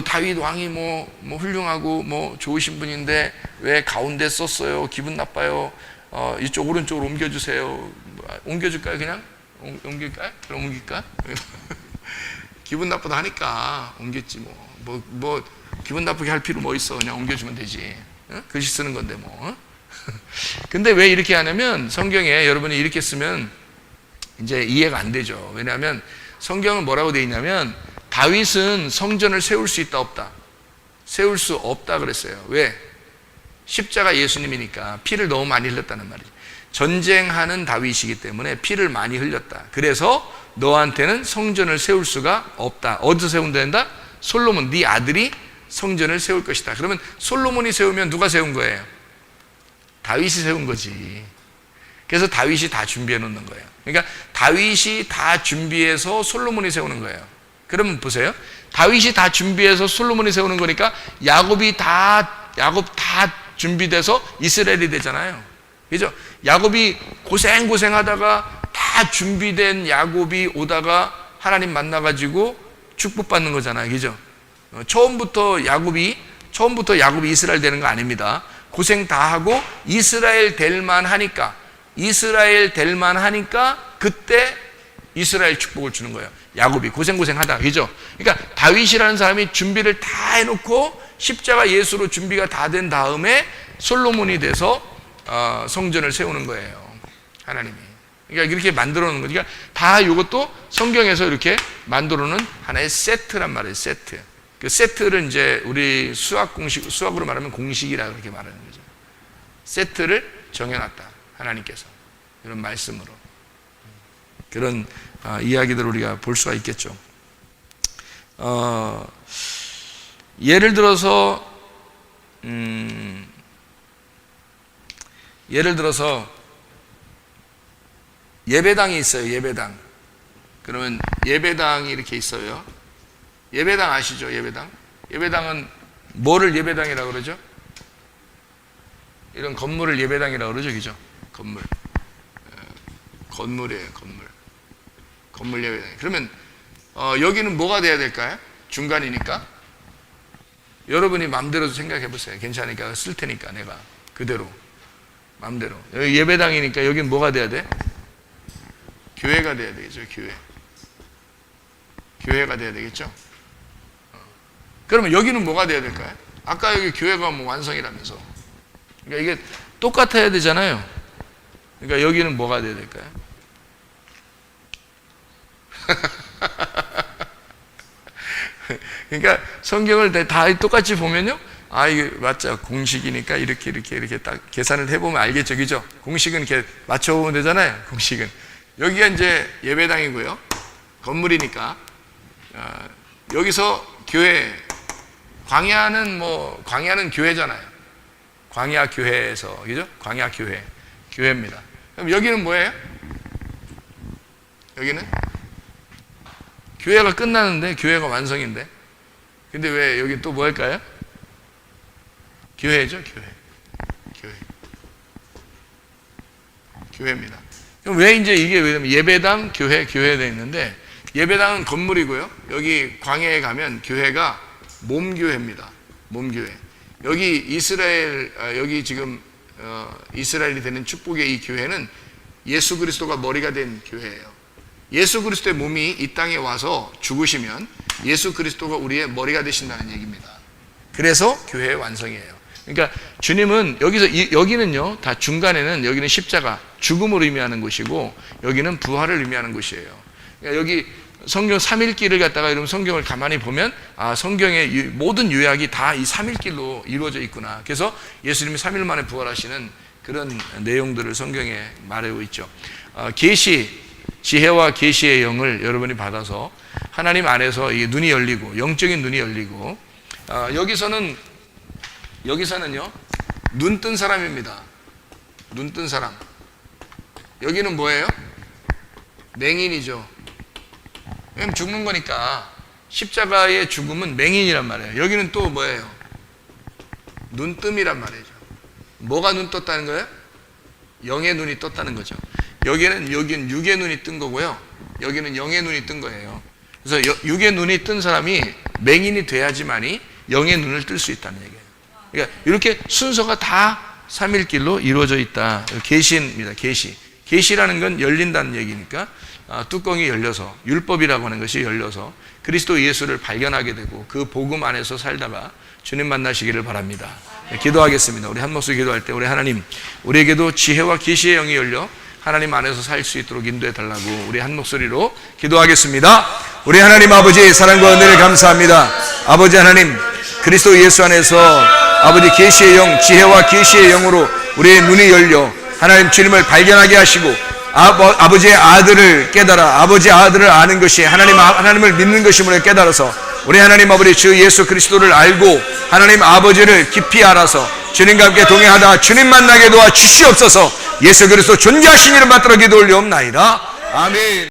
다윗 왕이 뭐 훌륭하고 뭐 좋으신 분인데 왜 가운데 썼어요? 기분 나빠요. 이쪽 오른쪽으로 옮겨주세요. 옮겨줄까요? 그냥? 옮길까요? 그럼 옮길까? 기분 나쁘다 하니까 옮겼지 뭐 기분 나쁘게 할 필요 뭐 있어. 그냥 옮겨주면 되지. 글씨 쓰는 건데 뭐. 근데 왜 이렇게 하냐면, 성경에 여러분이 이렇게 쓰면 이제 이해가 안 되죠. 왜냐하면 성경은 뭐라고 되어 있냐면, 다윗은 성전을 세울 수 있다 없다? 세울 수 없다 그랬어요. 왜? 십자가 예수님이니까 피를 너무 많이 흘렸다는 말이죠. 전쟁하는 다윗이기 때문에 피를 많이 흘렸다. 그래서 너한테는 성전을 세울 수가 없다. 어디서 세운다? 솔로몬, 네 아들이 성전을 세울 것이다. 그러면 솔로몬이 세우면 누가 세운 거예요? 다윗이 세운 거지. 그래서 다윗이 다 준비해 놓는 거예요. 그러니까 다윗이 다 준비해서 솔로몬이 세우는 거예요. 그러면 보세요. 다윗이 다 준비해서 솔로몬이 세우는 거니까 야곱 다 준비돼서 이스라엘이 되잖아요. 그죠? 야곱이 고생하다가 다 준비된 야곱이 오다가 하나님 만나가지고 축복받는 거잖아요. 그죠? 처음부터 야곱이 이스라엘 되는 거 아닙니다. 고생 다 하고 이스라엘 될만 하니까 그때 이스라엘 축복을 주는 거예요. 야곱이 고생하다. 그죠? 그러니까 다윗이라는 사람이 준비를 다 해놓고 십자가 예수로 준비가 다 된 다음에 솔로몬이 돼서 성전을 세우는 거예요. 하나님이. 그러니까 이렇게 만들어 놓은 거니까 다 이것도 성경에서 이렇게 만들어 놓은 하나의 세트란 말이에요. 세트. 그 세트를 이제 우리 수학으로 말하면 공식이라고 그렇게 말하는 거죠. 세트를 정해놨다. 하나님께서. 이런 말씀으로. 그런 이야기들을 우리가 볼 수가 있겠죠. 예를 들어서 예배당이 있어요. 예배당. 그러면 예배당이 이렇게 있어요. 예배당 아시죠? 예배당은 뭐를 예배당이라고 그러죠? 이런 건물을 예배당이라고 그러죠. 그죠? 건물이에요. 건물 예배당. 그러면 여기는 뭐가 돼야 될까요? 중간이니까. 여러분이 마음대로 생각해 보세요. 괜찮으니까 쓸 테니까 내가 그대로 마음대로. 여기 예배당이니까 여기는 뭐가 돼야 돼? 교회가 돼야 되겠죠. 교회가 돼야 되겠죠. 그러면 여기는 뭐가 돼야 될까요? 아까 여기 교회가 뭐 완성이라면서. 그러니까 이게 똑같아야 되잖아요. 그러니까 여기는 뭐가 돼야 될까요? 그러니까 성경을 다 똑같이 보면요, 이게 맞죠. 공식이니까 이렇게 딱 계산을 해보면 알겠죠. 그죠? 공식은 이렇게 맞춰보면 되잖아요. 공식은. 여기가 이제 예배당이고요. 건물이니까. 여기서 교회, 광야는 교회잖아요. 광야 교회에서, 그죠? 광야 교회입니다. 그럼 여기는 뭐예요? 여기는 교회가 끝나는데, 교회가 완성인데. 근데 왜 여기 또 뭐 할까요? 교회죠, 교회입니다. 그럼 왜 이제 이게 왜냐면 예배당, 교회에 되어 있는데, 예배당은 건물이고요. 여기 광야에 가면 교회가 몸교회입니다. 몸교회. 여기 여기 지금 이스라엘이 되는 축복의 이 교회는 예수 그리스도가 머리가 된 교회예요. 예수 그리스도의 몸이 이 땅에 와서 죽으시면 예수 그리스도가 우리의 머리가 되신다는 얘기입니다. 그래서 교회의 완성이에요. 그러니까 주님은 여기는요, 다 중간에는 여기는 십자가, 죽음을 의미하는 곳이고 여기는 부활을 의미하는 곳이에요. 그러니까 여기 성경 3일길을 갖다가 이런 성경을 가만히 보면 성경의 모든 요약이 다 이 3일길로 이루어져 있구나. 그래서 예수님이 3일 만에 부활하시는 그런 내용들을 성경에 말하고 있죠. 지혜와 계시의 영을 여러분이 받아서 하나님 안에서 이 눈이 열리고, 영적인 눈이 열리고, 여기서는요 눈 뜬 사람입니다. 눈 뜬 사람. 여기는 뭐예요? 맹인이죠. 왜냐면 죽는 거니까. 십자가의 죽음은 맹인이란 말이에요. 여기는 또 뭐예요? 눈뜸이란 말이죠. 뭐가 눈 떴다는 거예요? 영의 눈이 떴다는 거죠. 여기는 육의 눈이 뜬 거고요, 여기는 영의 눈이 뜬 거예요. 그래서 육의 눈이 뜬 사람이 맹인이 돼야지만이 영의 눈을 뜰 수 있다는 얘기예요. 그러니까 이렇게 순서가 다 삼일길로 이루어져 있다. 계시입니다. 계시라는 건 열린다는 얘기니까 뚜껑이 열려서, 율법이라고 하는 것이 열려서 그리스도 예수를 발견하게 되고 그 복음 안에서 살다가 주님 만나시기를 바랍니다. 기도하겠습니다. 우리 한 목소리 기도할 때, 우리 하나님, 우리에게도 지혜와 계시의 영이 열려 하나님 안에서 살 수 있도록 인도해 달라고 우리 한 목소리로 기도하겠습니다. 우리 하나님 아버지, 사랑과 은혜를 감사합니다. 아버지 하나님, 그리스도 예수 안에서 아버지 계시의 영, 지혜와 계시의 영으로 우리의 눈이 열려 하나님 주님을 발견하게 하시고 아버지의 아들을 깨달아 아버지의 아들을 아는 것이 하나님을 믿는 것임을 깨달아서 우리 하나님 아버지 주 예수 그리스도를 알고 하나님 아버지를 깊이 알아서 주님과 함께 동행하다 주님 만나게 도와 주시옵소서. 예수 그리스도 존귀하신 이름 받들어 기도 올리옵나이다. 아멘.